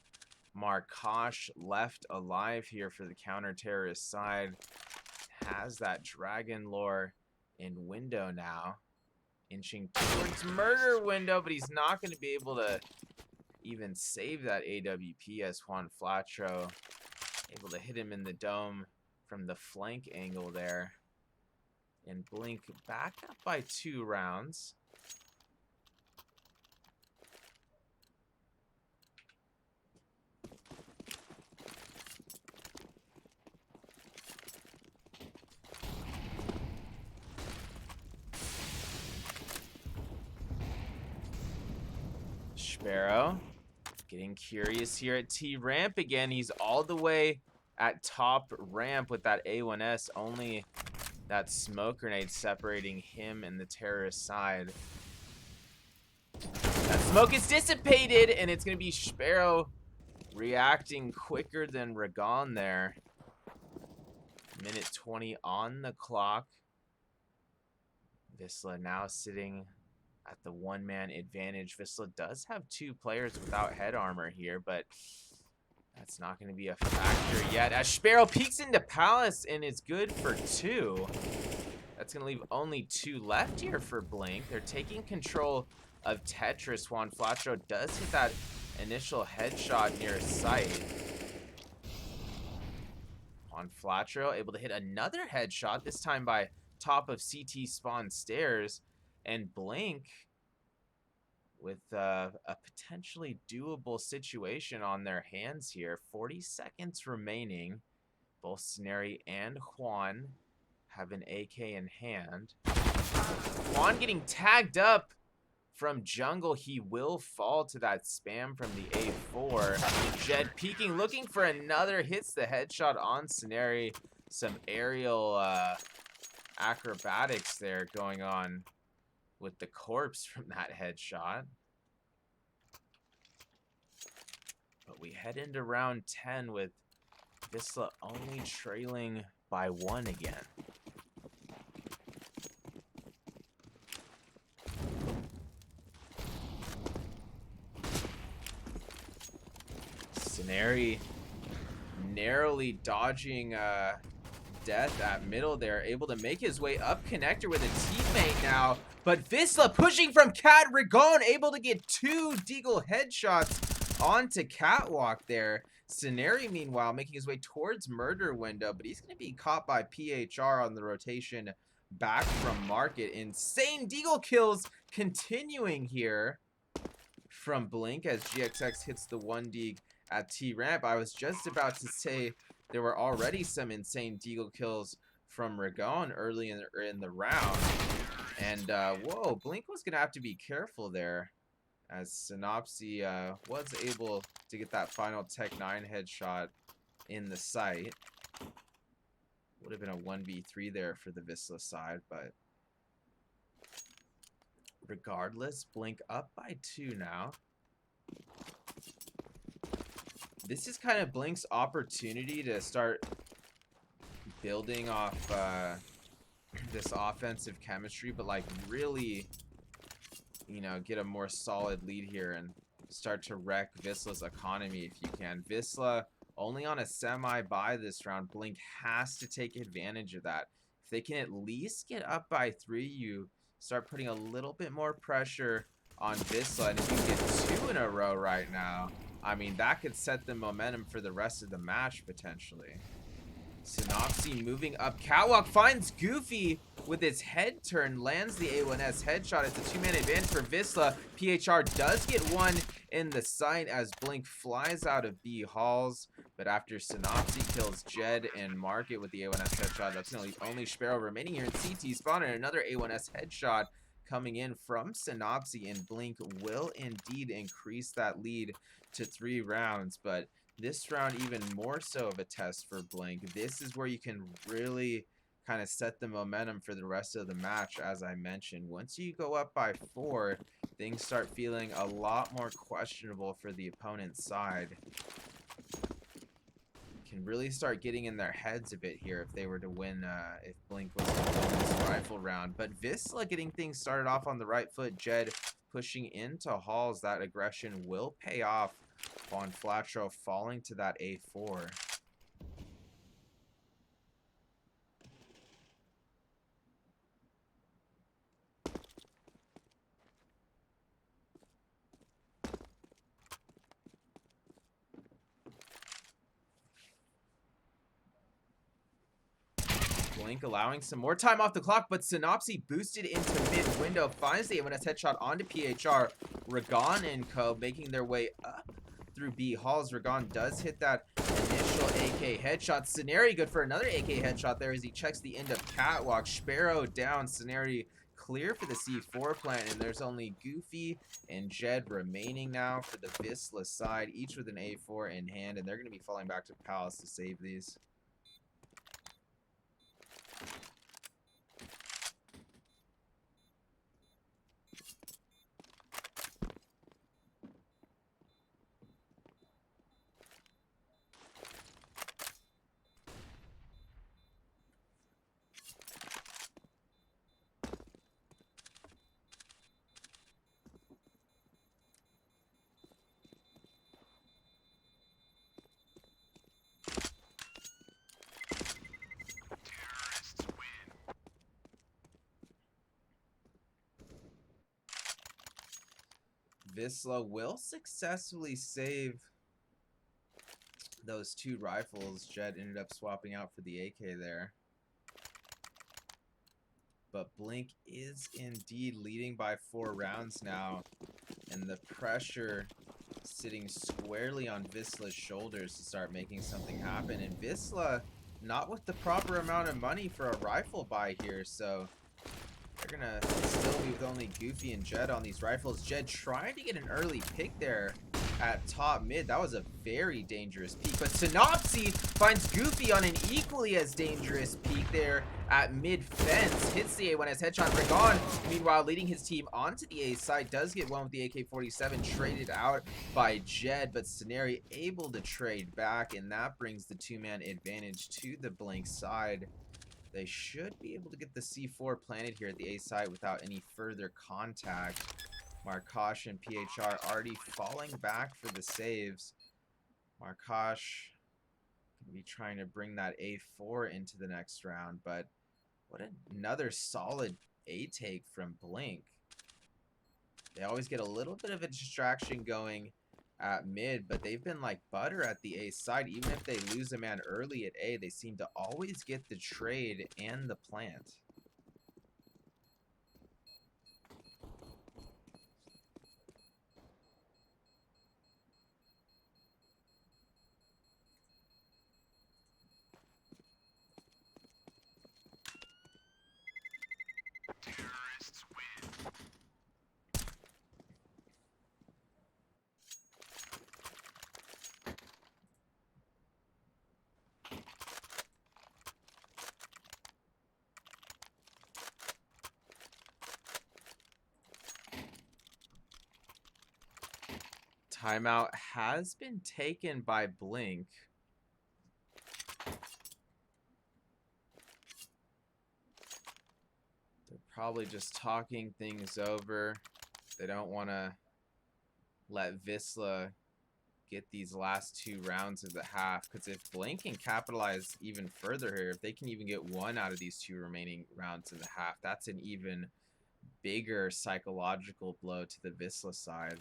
Markosh left alive here for the counter-terrorist side. Has that Dragon Lore in window now. Inching towards murder window, but he's not going to be able to even save that AWP as Juan Flatro able to hit him in the dome from the flank angle there. And Blink back up by 2 rounds. Sparrow getting curious here at T ramp again. He's all the way at top ramp with that A1S. Only that smoke grenade separating him and the terrorist side. That smoke is dissipated, and it's going to be Sparrow reacting quicker than Ragon there. Minute 20 on the clock. Wisla now sitting at the one-man advantage. Wisla does have 2 players without head armor here, but that's not going to be a factor yet. As Sparrow peeks into Palace and is good for 2. That's going to leave only 2 left here for Blink. They're taking control of Tetris. Juan Flatro does hit that initial headshot near sight. Juan Flatro able to hit another headshot, this time by top of CT spawn stairs. And Blink with a potentially doable situation on their hands here. 40 seconds remaining. Both Scenery and Juan have an AK in hand. Juan getting tagged up from jungle. He will fall to that spam from the A4. Jed peeking, looking for another. Hits the headshot on Scenery. Some aerial acrobatics there going on with the corpse from that headshot. But we head into round 10 with Wisla only trailing by 1 again. Scenery narrowly dodging death at middle there, able to make his way up connector with a teammate now, but Wisla pushing from Cat. Ragon able to get 2 Deagle headshots onto Catwalk there. Scenery meanwhile making his way towards murder window, but he's going to be caught by PHR on the rotation back from market. Insane Deagle kills continuing here from Blink as GXX hits the 1 Deag at T ramp. I was just about to say there were already some insane Deagle kills from Ragon early in the round. And, whoa, Blink was going to have to be careful there as Synopsy was able to get that final Tech 9 headshot in the site. Would have been a 1v3 there for the Wisla side, but regardless, Blink up by 2 now. This is kind of Blink's opportunity to start building off this offensive chemistry, but like really, you know, get a more solid lead here and start to wreck Wisla's economy if you can. Wisla only on a semi-buy this round. Blink has to take advantage of that. If they can at least get up by 3, you start putting a little bit more pressure on Wisla. And if you get 2 in a row right now, I mean, that could set the momentum for the rest of the match, potentially. Synopsy moving up. Catwalk finds Goofy with his head turn, lands the A1S headshot. It's a 2-man advantage for Wisla. PHR does get 1 in the sight as Blink flies out of B halls. But after Synopsy kills Jed and Market with the A1S headshot, that's going to leave only Sparrow remaining here in CT spawn, and another A1S headshot coming in from Synopsy, and Blink will indeed increase that lead to 3 rounds. But this round even more so of a test for Blink. This is where you can really kind of set the momentum for the rest of the match. As I mentioned, once you go up by 4, things start feeling a lot more questionable for the opponent's side. Can really start getting in their heads a bit here if they were to win, if Blink was to win this rifle round. But Wisla getting things started off on the right foot. Jed pushing into halls. That aggression will pay off on Flatro falling to that A4. Blink allowing some more time off the clock, but Synopsy boosted into mid window, finds the A1S headshot onto PHR. Ragon and co making their way up through B halls. Ragon does hit that initial AK headshot. Scenario good for another AK headshot there as he checks the end of Catwalk. Sparrow down, Scenario clear for the C4 plant, and there's only Goofy and Jed remaining now for the Wisla side, each with an A4 in hand, and they're going to be falling back to Palace to save these. Wisla will successfully save those 2 rifles. Jed ended up swapping out for the AK there. But Blink is indeed leading by 4 rounds now, and the pressure sitting squarely on Wisla's shoulders to start making something happen. And Wisla not with the proper amount of money for a rifle buy here, so they're gonna still be with only Goofy and Jed on these rifles. Jed trying to get an early pick there at top mid. That was a very dangerous peek, but Synopsy finds Goofy on an equally as dangerous peek there at mid fence. Hits the A1S headshot. Ragon, meanwhile, leading his team onto the A side, does get 1 with the AK-47 traded out by Jed, but Scenario able to trade back, and that brings the 2-man advantage to the Blink side. They should be able to get the C4 planted here at the A site without any further contact. Markosh and PHR already falling back for the saves. Markosh going to be trying to bring that A4 into the next round, but what another solid A take from Blink. They always get a little bit of a distraction going at mid, but they've been like butter at the A side. Even if they lose a man early at A, they seem to always get the trade and the plant. Timeout has been taken by Blink. They're probably just talking things over. They don't want to let Wisla get these last 2 rounds of the half, because if Blink can capitalize even further here, if they can even get 1 out of these 2 remaining rounds of the half, that's an even bigger psychological blow to the Wisla side.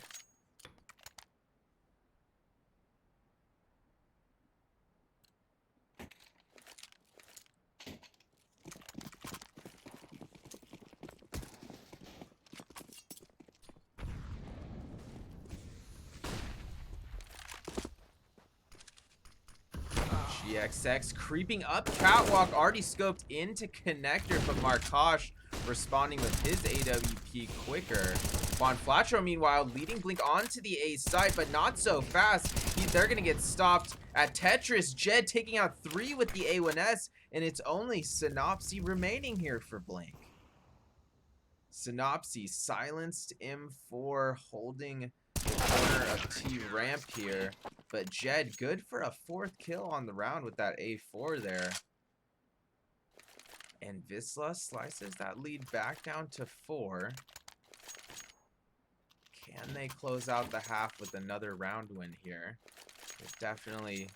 GXX creeping up catwalk, already scoped into connector, but Markosh responding with his AWP quicker. Von Flatro, meanwhile, leading Blink onto the A side, but not so fast. They're going to get stopped at Tetris. Jed taking out 3 with the A1S, and it's only Synopsy remaining here for Blink. Synopsy silenced M4, holding the corner of T ramp here, but Jed good for a 4th kill on the round with that A4 there. And Wisla slices that lead back down to 4. Can they close out the half with another round win here? It definitely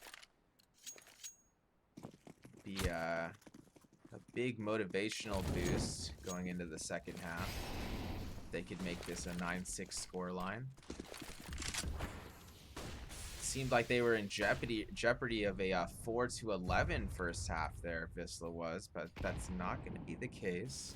be a big motivational boost going into the second half. They could make this a 9-6 scoreline. Seemed like they were in jeopardy of a 4-11 first half there, Wisla was, but that's not going to be the case.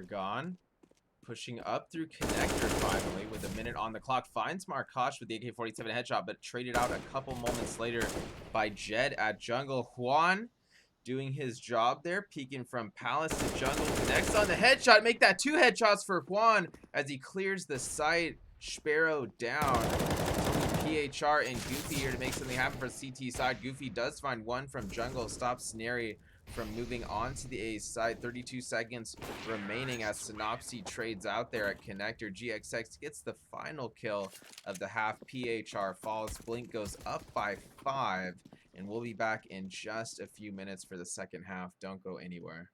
Gone. Pushing up through connector finally with a minute on the clock. Finds Markosh with the AK-47 headshot, but traded out a couple moments later by Jed at jungle. Juan doing his job there, peeking from palace to jungle. Connects on the headshot. Make that 2 headshots for Juan as he clears the site. Sparrow down. PHR and Goofy here to make something happen for CT side. Goofy does find 1 from jungle. Stops Snary from moving on to the A side. 32 seconds remaining as Synopsy trades out there at connector. GXX gets the final kill of the half. PHR falls. Blink goes up by 5, and we'll be back in just a few minutes for the second half. Don't go anywhere.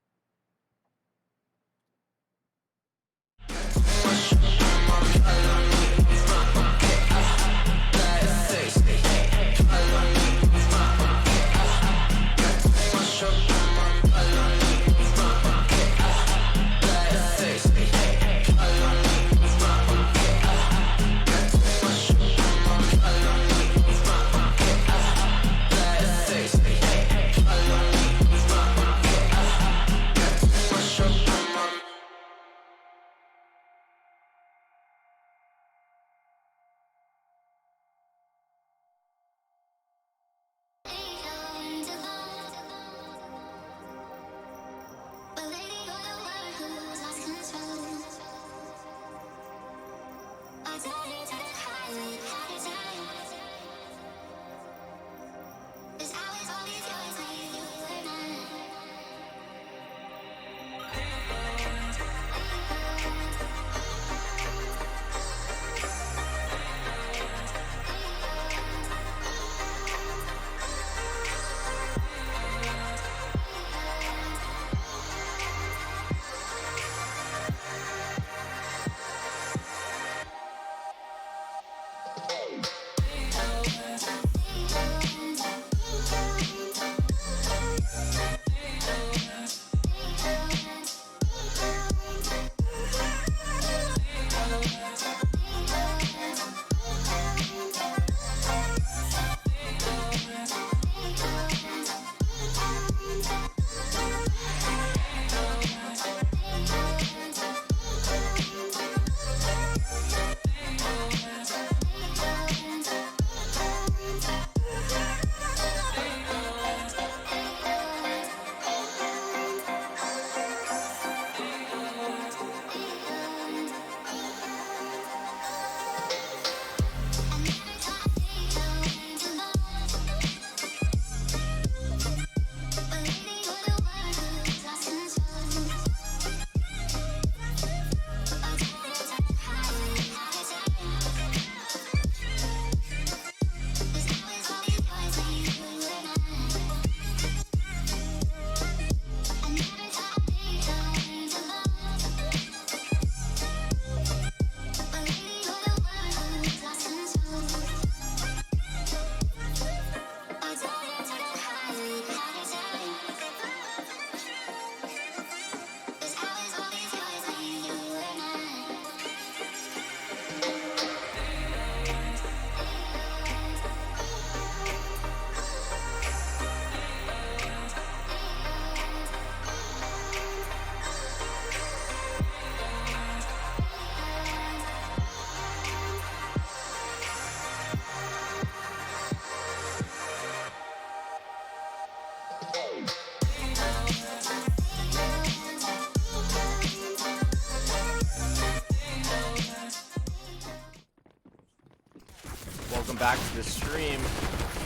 back to the stream.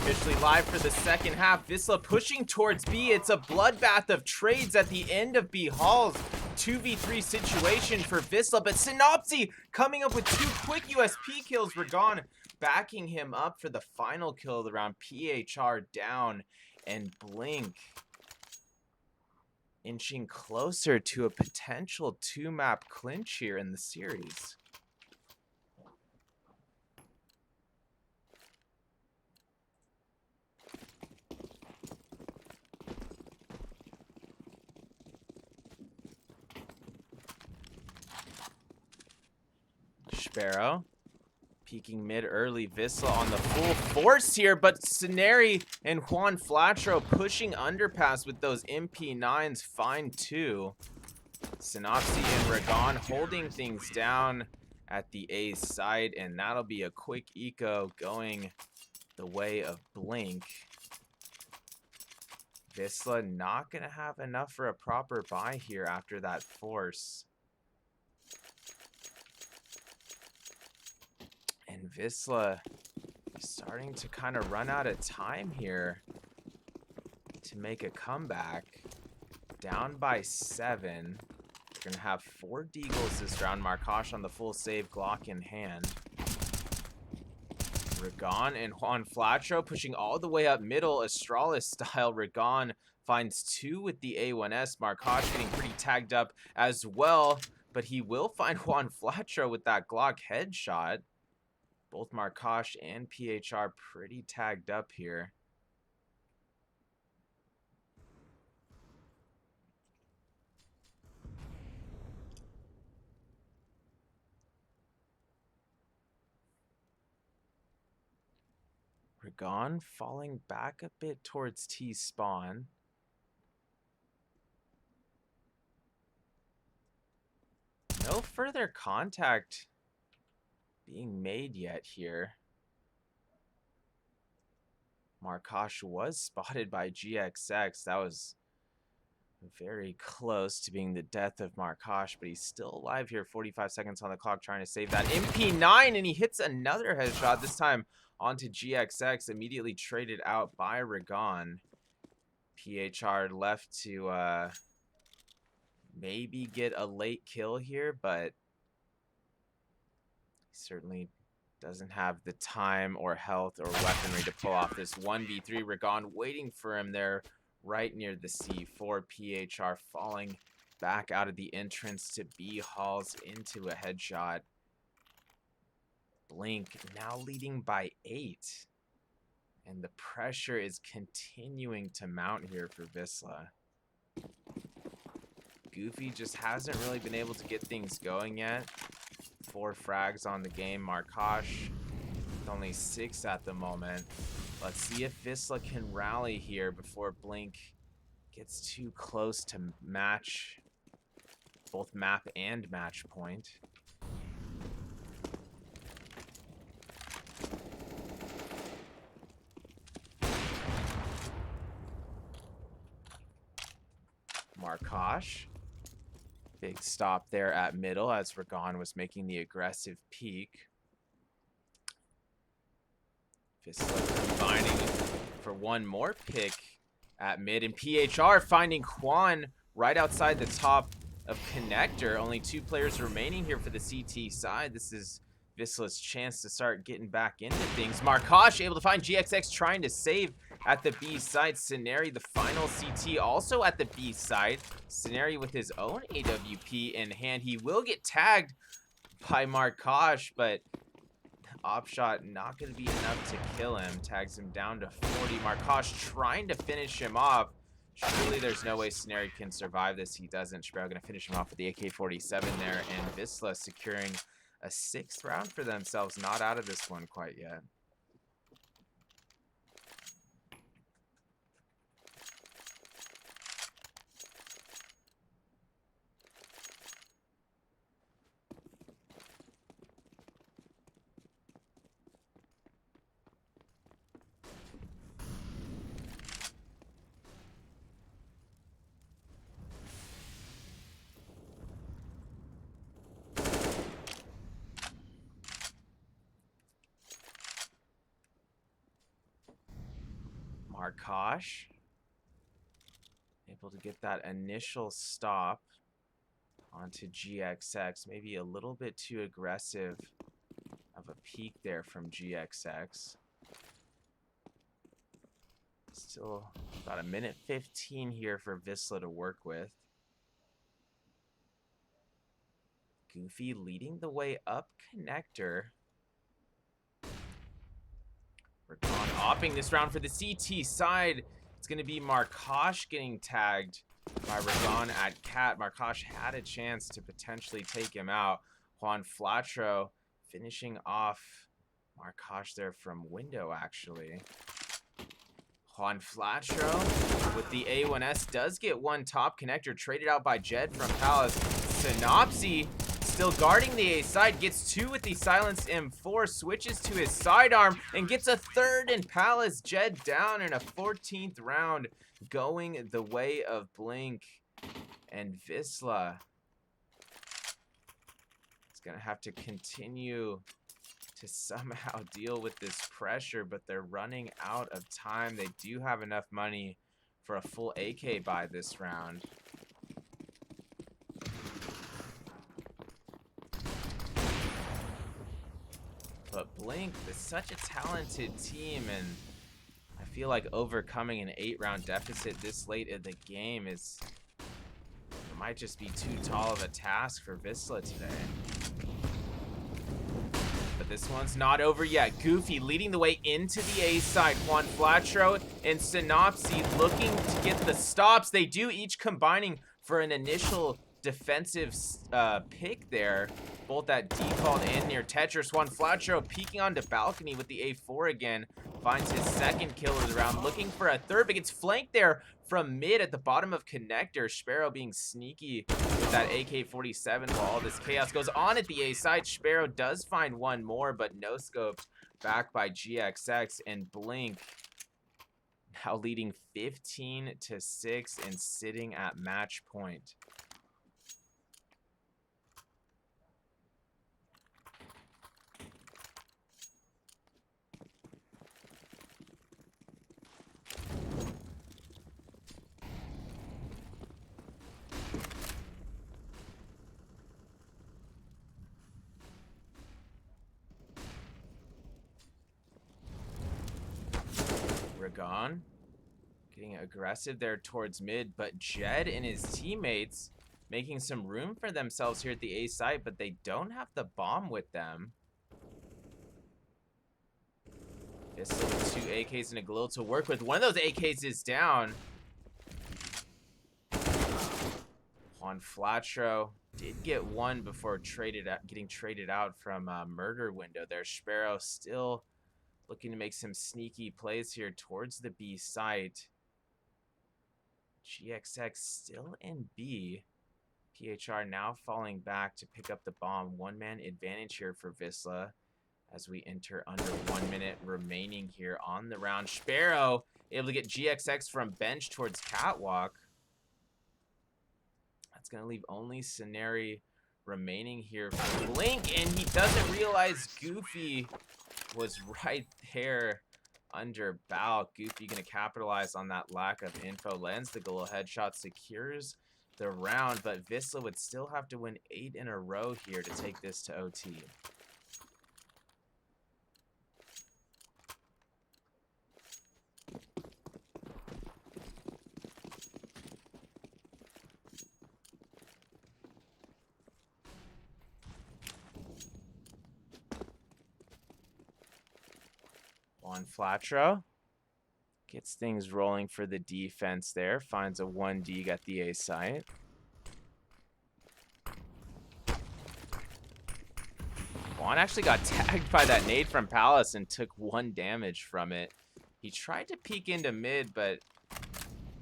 Officially live for the second half. Wisla pushing towards B. It's a bloodbath of trades at the end of B Halls. 2v3 situation for Wisla, but Synopsy coming up with 2 quick USP kills. Ragon backing him up for the final kill of the round. PHR down, and Blink inching closer to a potential 2-map clinch here in the series. Sparrow peeking mid early. Wisla on the full force here, but Scenery and Juan Flatro pushing underpass with those MP9s. Find 2. Synopsy and Ragon holding things down at the A side, and that'll be a quick eco going the way of Blink. Wisla not gonna have enough for a proper buy here after that force. And Wisla starting to kind of run out of time here to make a comeback. Down by 7. They're going to have 4 deagles this round. Markosh on the full save, Glock in hand. Ragon and Juan Flatro pushing all the way up middle, Astralis style. Ragon finds 2 with the A1S. Markosh getting pretty tagged up as well, but he will find Juan Flatro with that Glock headshot. Both Markosh and PHR pretty tagged up here. Ragon falling back a bit towards T spawn. No further contact being made yet here. Markosh was spotted by GXX. That was very close to being the death of Markosh, but he's still alive here. 45 seconds on the clock trying to save that MP9, and he hits another headshot, this time onto GXX, immediately traded out by Ragon. PHR left to maybe get a late kill here, but certainly doesn't have the time or health or weaponry to pull off this 1v3. Ragon waiting for him there right near the C4. PHR falling back out of the entrance to B Halls into a headshot. Blink now leading by 8. And the pressure is continuing to mount here for Wisla. Goofy just hasn't really been able to get things going yet. 4 frags on the game. Markosh with only 6 at the moment. Let's see if Wisla can rally here before Blink gets too close to match both map and match point. Markosh. Big stop there at middle as Ragon was making the aggressive peek. Wisla combining for one more pick at mid, and PHR finding Juan right outside the top of connector. Only 2 players remaining here for the CT side. This is Wisla's chance to start getting back into things. Markosh able to find GXX trying to save at the B side. Scenery, the final CT, also at the B side. Scenery with his own AWP in hand. He will get tagged by Markosh, but op shot not going to be enough to kill him. Tags him down to 40. Markosh trying to finish him off. Surely there's no way Scenery can survive this. He doesn't. Sparrow going to finish him off with the AK-47 there, and Wisla securing a 6th round for themselves. Not out of this one quite yet. Markosh able to get that initial stop onto GXX. Maybe a little bit too aggressive of a peak there from GXX. Still about 1:15 here for Wisla to work with. Goofy leading the way up connector. Ragon opping this round for the CT side. It's going to be Markosh getting tagged by Ragon at Cat. Markosh had a chance to potentially take him out. Juan Flatro finishing off Markosh there from window, actually. Juan Flatro with the A1S does get one top connector traded out by Jed from Palace. Synopsy still guarding the A side, gets two with the silenced M4, switches to his sidearm and gets a third in Palace. Jed down in a 14th round, going the way of Blink. And Wisla is gonna have to continue to somehow deal with this pressure, but they're running out of time. They do have enough money for a full AK buy this round. But Blink is such a talented team, and I feel like overcoming an 8-round deficit this late in the game it might just be too tall of a task for Wisla today. But this one's not over yet. Goofy leading the way into the A side. Juan Flatro and Synopsy looking to get the stops. They do, each combining for an initial defensive pick there, both at default and near Tetris. Juan Flatro peeking onto balcony with the A4 again, finds his second kill of the round, looking for a third, but gets flanked there from mid at the bottom of connector. Sparrow being sneaky with that AK-47 while all this chaos goes on at the A side. Sparrow does find one more, but no scoped back by GXX, and Blink now leading 15-6 and sitting at match point. Ragon getting aggressive there towards mid, but Jed and his teammates making some room for themselves here at the A site, but they don't have the bomb with them. Wisla with 2 AKs and a Galil to work with. One of those AKs is down. Juan Flatro did get one before getting traded out from murder window there. Sparrow still looking to make some sneaky plays here towards the B site. GXX still in B. PHR now falling back to pick up the bomb. One-man advantage here for Wisla as we enter under 1 minute remaining here on the round. Sparrow able to get GXX from bench towards Catwalk. That's going to leave only Scenarii remaining here for Blink, and he doesn't realize Goofy was right there under Bow. Goofy gonna capitalize on that lack of info. Lands the goal headshot, secures the round, but Wisla would still have to win 8 in a row here to take this to OT. Juan Flatro gets things rolling for the defense there. Finds a 1D at the A site. Juan actually got tagged by that nade from Palace and took 1 damage from it. He tried to peek into mid, but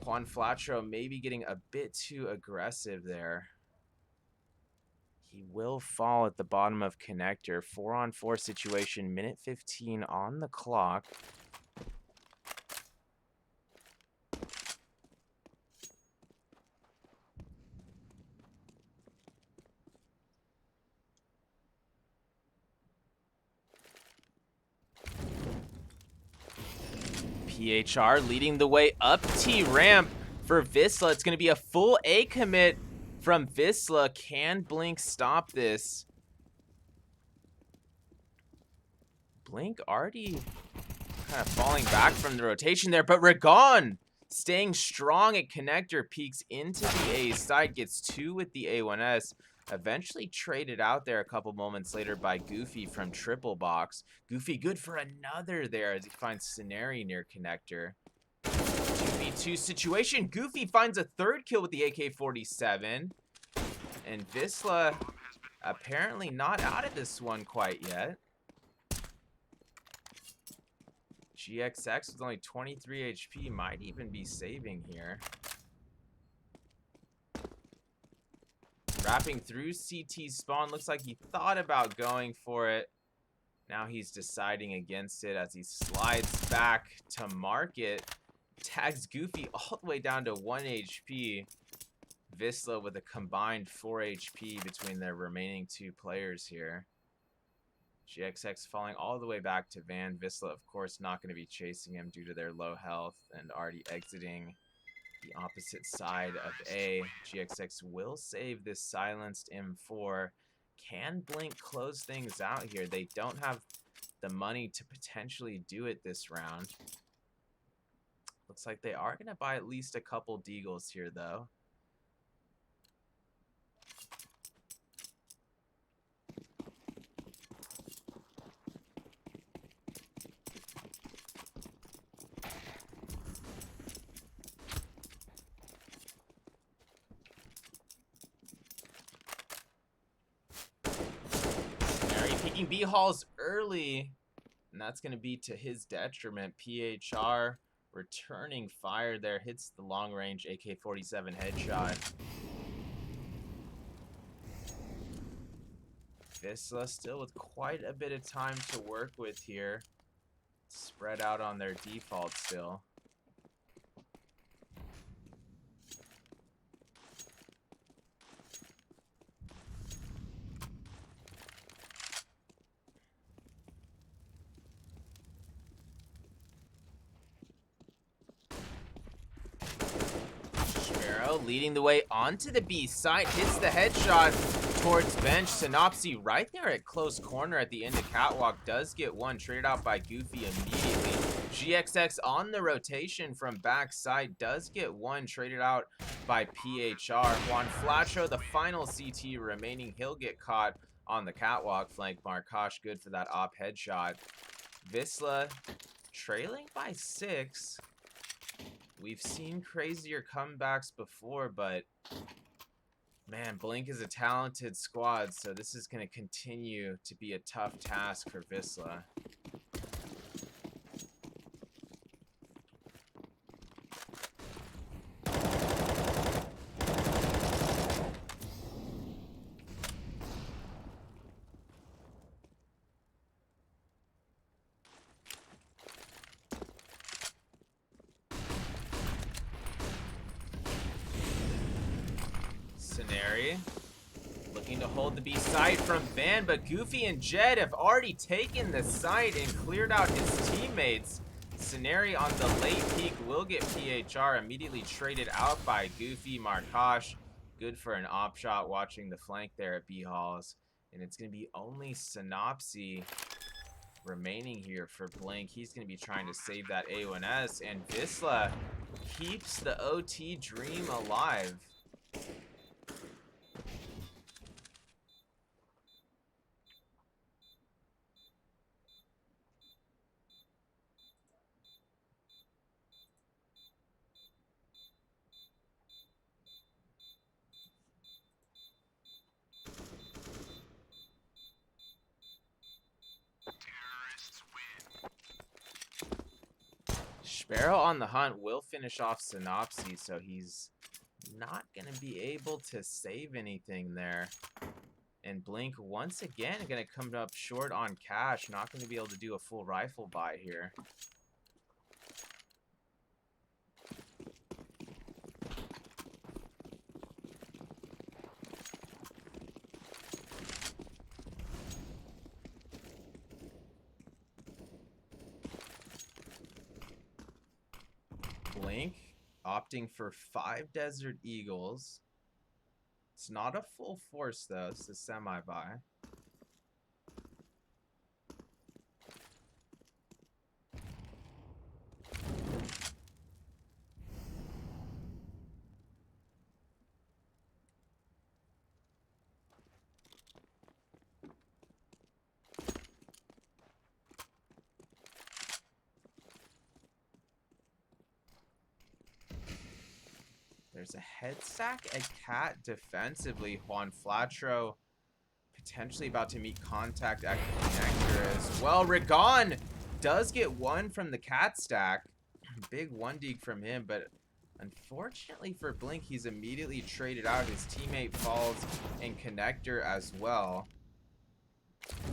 Juan Flatro maybe getting a bit too aggressive there. He will fall at the bottom of connector. 4-on-4 situation, 1:15 on the clock. PHR leading the way up T ramp for Wisla. It's going to be a full A commit from Wisla. Can Blink stop this? Blink already kind of falling back from the rotation there, but Ragon staying strong at connector, peeks into the A side, gets 2 with the A1S. Eventually traded out there a couple moments later by Goofy from triple box. Goofy good for another there as he finds Scenario near connector. 2v2 situation. Goofy finds a third kill with the AK-47. And Wisla apparently not out of this one quite yet. GXX with only 23 HP might even be saving here. Wrapping through CT spawn. Looks like he thought about going for it. Now he's deciding against it as he slides back to market. Tags Goofy all the way down to 1 HP. Wisla with a combined 4 HP between their remaining 2 players here. GXX falling all the way back to Van. Wisla, of course, not going to be chasing him due to their low health and already exiting the opposite side of A. GXX will save this silenced M4. Can Blink close things out here? They don't have the money to potentially do it this round. Looks like they are going to buy at least a couple Deagles here, though. Taking B halls early, and that's going to be to his detriment. PHR returning fire there, hits the long range AK-47 headshot. Wisla still with quite a bit of time to work with here. Spread out on their default still. Leading the way onto the B side, hits the headshot towards bench. Synopsy right there at close corner at the end of catwalk does get one, traded out by Goofy immediately. GXX on the rotation from backside does get one, traded out by PHR. Juan Flacho, the final CT remaining, he'll get caught on the catwalk flank. Markosh good for that op headshot. Wisla trailing by 6. We've seen crazier comebacks before, but man, Blink is a talented squad, so this is going to continue to be a tough task for Wisla. Looking to hold the B site from Van, but Goofy and Jed have already taken the site and cleared out his teammates. Scenario on the late peak will get PHR immediately traded out by Goofy. Markosh good for an op shot, watching the flank there at B halls, and it's going to be only Synopsy remaining here for Blink. He's going to be trying to save that A1S, and Wisla keeps the OT dream alive. Sparrow on the hunt will finish off Synopsy, so he's not going to be able to save anything there. And Blink, once again, going to come up short on cash. Not going to be able to do a full rifle buy here. Blink opting for 5 Desert Eagles. It's not a full force though, it's a semi-buy. There's a head stack, a cat defensively. Juan Flatro potentially about to meet contact at connector as well. Ragon does get one from the cat stack. Big one dig from him, but unfortunately for Blink, he's immediately traded out. His teammate falls in connector as well.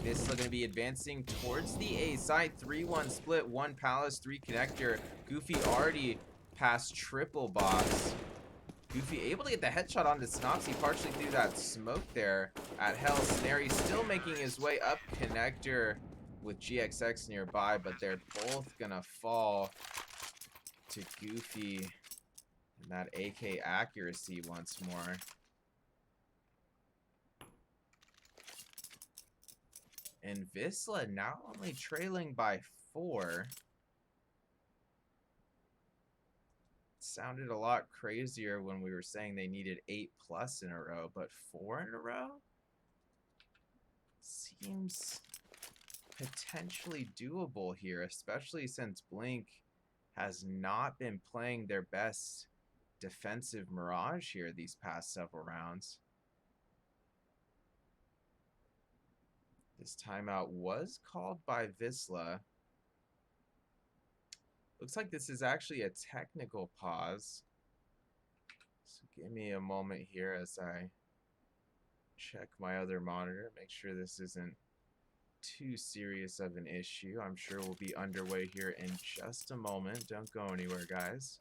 This is going to be advancing towards the A side. 3-1 split, 1 Palace, 3 connector. Goofy already past triple box. Goofy able to get the headshot onto Synopsy partially through that smoke there at Hell. Snary still making his way up connector with GXX nearby, but they're both gonna fall to Goofy and that AK accuracy once more. And Wisla now only trailing by 4. Sounded a lot crazier when we were saying they needed 8+ in a row, but 4 in a row seems potentially doable here, especially since Blink has not been playing their best defensive Mirage here these past several rounds. This timeout was called by Wisla. Looks like this is actually a technical pause. So give me a moment here as I check my other monitor, make sure this isn't too serious of an issue. I'm sure we'll be underway here in just a moment. Don't go anywhere, guys.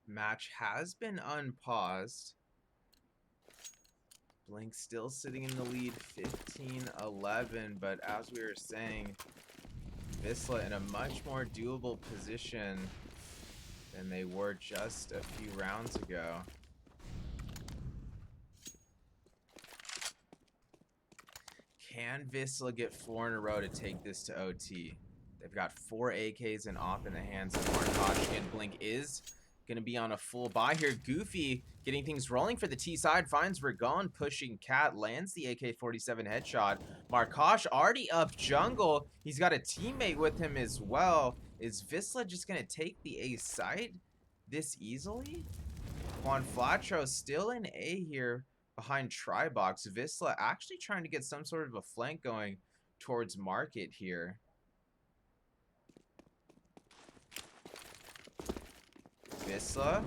Match has been unpaused. Blink still sitting in the lead 15-11, but as we were saying, Wisla in a much more doable position than they were just a few rounds ago. Can Wisla get 4 in a row to take this to OT? They've got 4 AKs and op in the hands of Markosh, and Blink is going to be on a full buy here. Goofy getting things rolling for the T side, finds Ragon pushing Cat, lands the AK-47 headshot. Markosh already up jungle. He's got a teammate with him as well. Is Wisla just going to take the A site this easily? Juan Flatro still in A here behind Tribox. Wisla actually trying to get some sort of a flank going towards Market here. Wisla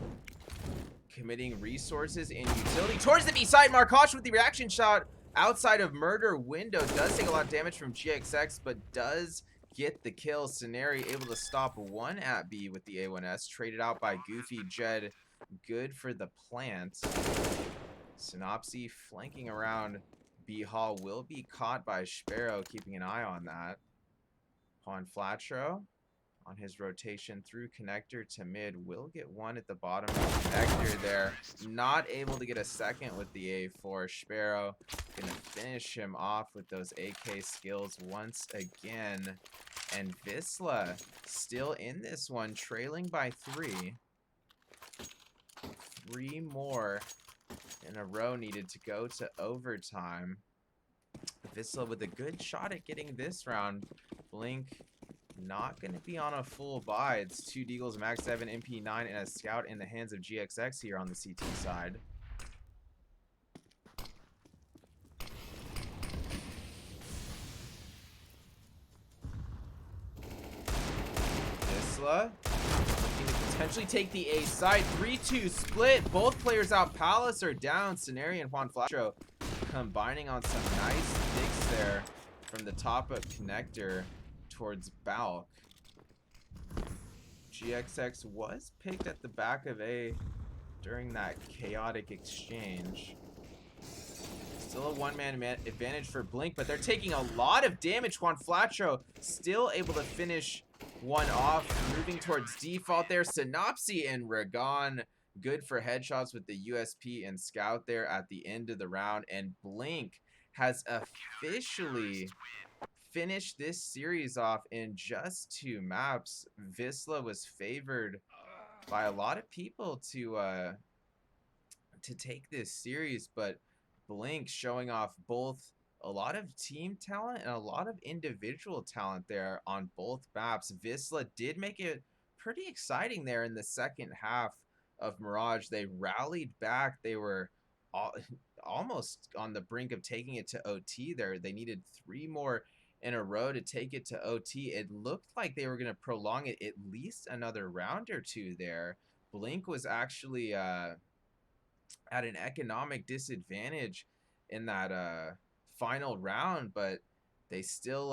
committing resources in utility towards the B side. Markosh with the reaction shot outside of murder window. Does take a lot of damage from GXX, but does get the kill. Scenario able to stop 1 at B with the A1S. Traded out by Goofy. Jed good for the plant. Synopsy flanking around B Hall will be caught by Sparrow, keeping an eye on that. Juan Flatro on his rotation through connector to mid will get 1 at the bottom of the connector there. Not able to get a second with the A4. Sparrow gonna finish him off with those AK skills once again. And Wisla still in this one, trailing by 3. 3 more in a row needed to go to overtime. Wisla with a good shot at getting this round. Blink not going to be on a full buy. It's 2 Deagles, Mag 7, MP9, and a Scout in the hands of GXX here on the CT side. Wisla looking to potentially take the A side. 3-2 split. Both players out. Palace are down. Scenario and Juan Flatro combining on some nice picks there from the top of connector towards Balk. GXX was picked at the back of A during that chaotic exchange. Still a one-man advantage for Blink, but they're taking a lot of damage. Juan Flatro still able to finish one off, moving towards default there. Synopsy and Ragon good for headshots with the USP and Scout there at the end of the round. And Blink has officially finished this series off in just 2 maps. Wisla was favored by a lot of people to take this series, but Blink showing off both a lot of team talent and a lot of individual talent there on both maps. Wisla did make it pretty exciting there in the second half of Mirage. They rallied back. They were almost on the brink of taking it to OT there. They needed 3 more in a row to take it to OT. It looked like they were going to prolong it at least another round or 2 there. Blink was actually at an economic disadvantage in that final round, but they still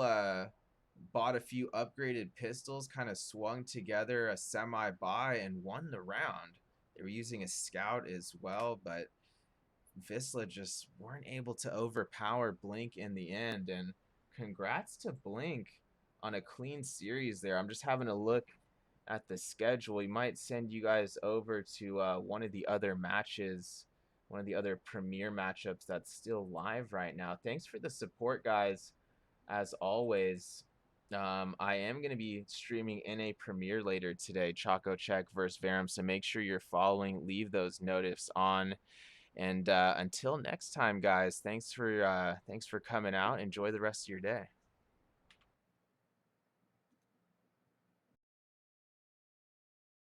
bought a few upgraded pistols, kind of swung together a semi-buy and won the round. They were using a Scout as well, but Wisla just weren't able to overpower Blink in the end. And congrats to Blink on a clean series there. I'm just having a look at the schedule. We might send you guys over to one of the other matches, one of the other premier matchups that's still live right now. Thanks for the support, guys, as always. I am going to be streaming NA Premier later today, Choco Check versus Verum, so make sure you're following, leave those notifs on. And until next time, guys, thanks for coming out. Enjoy the rest of your day.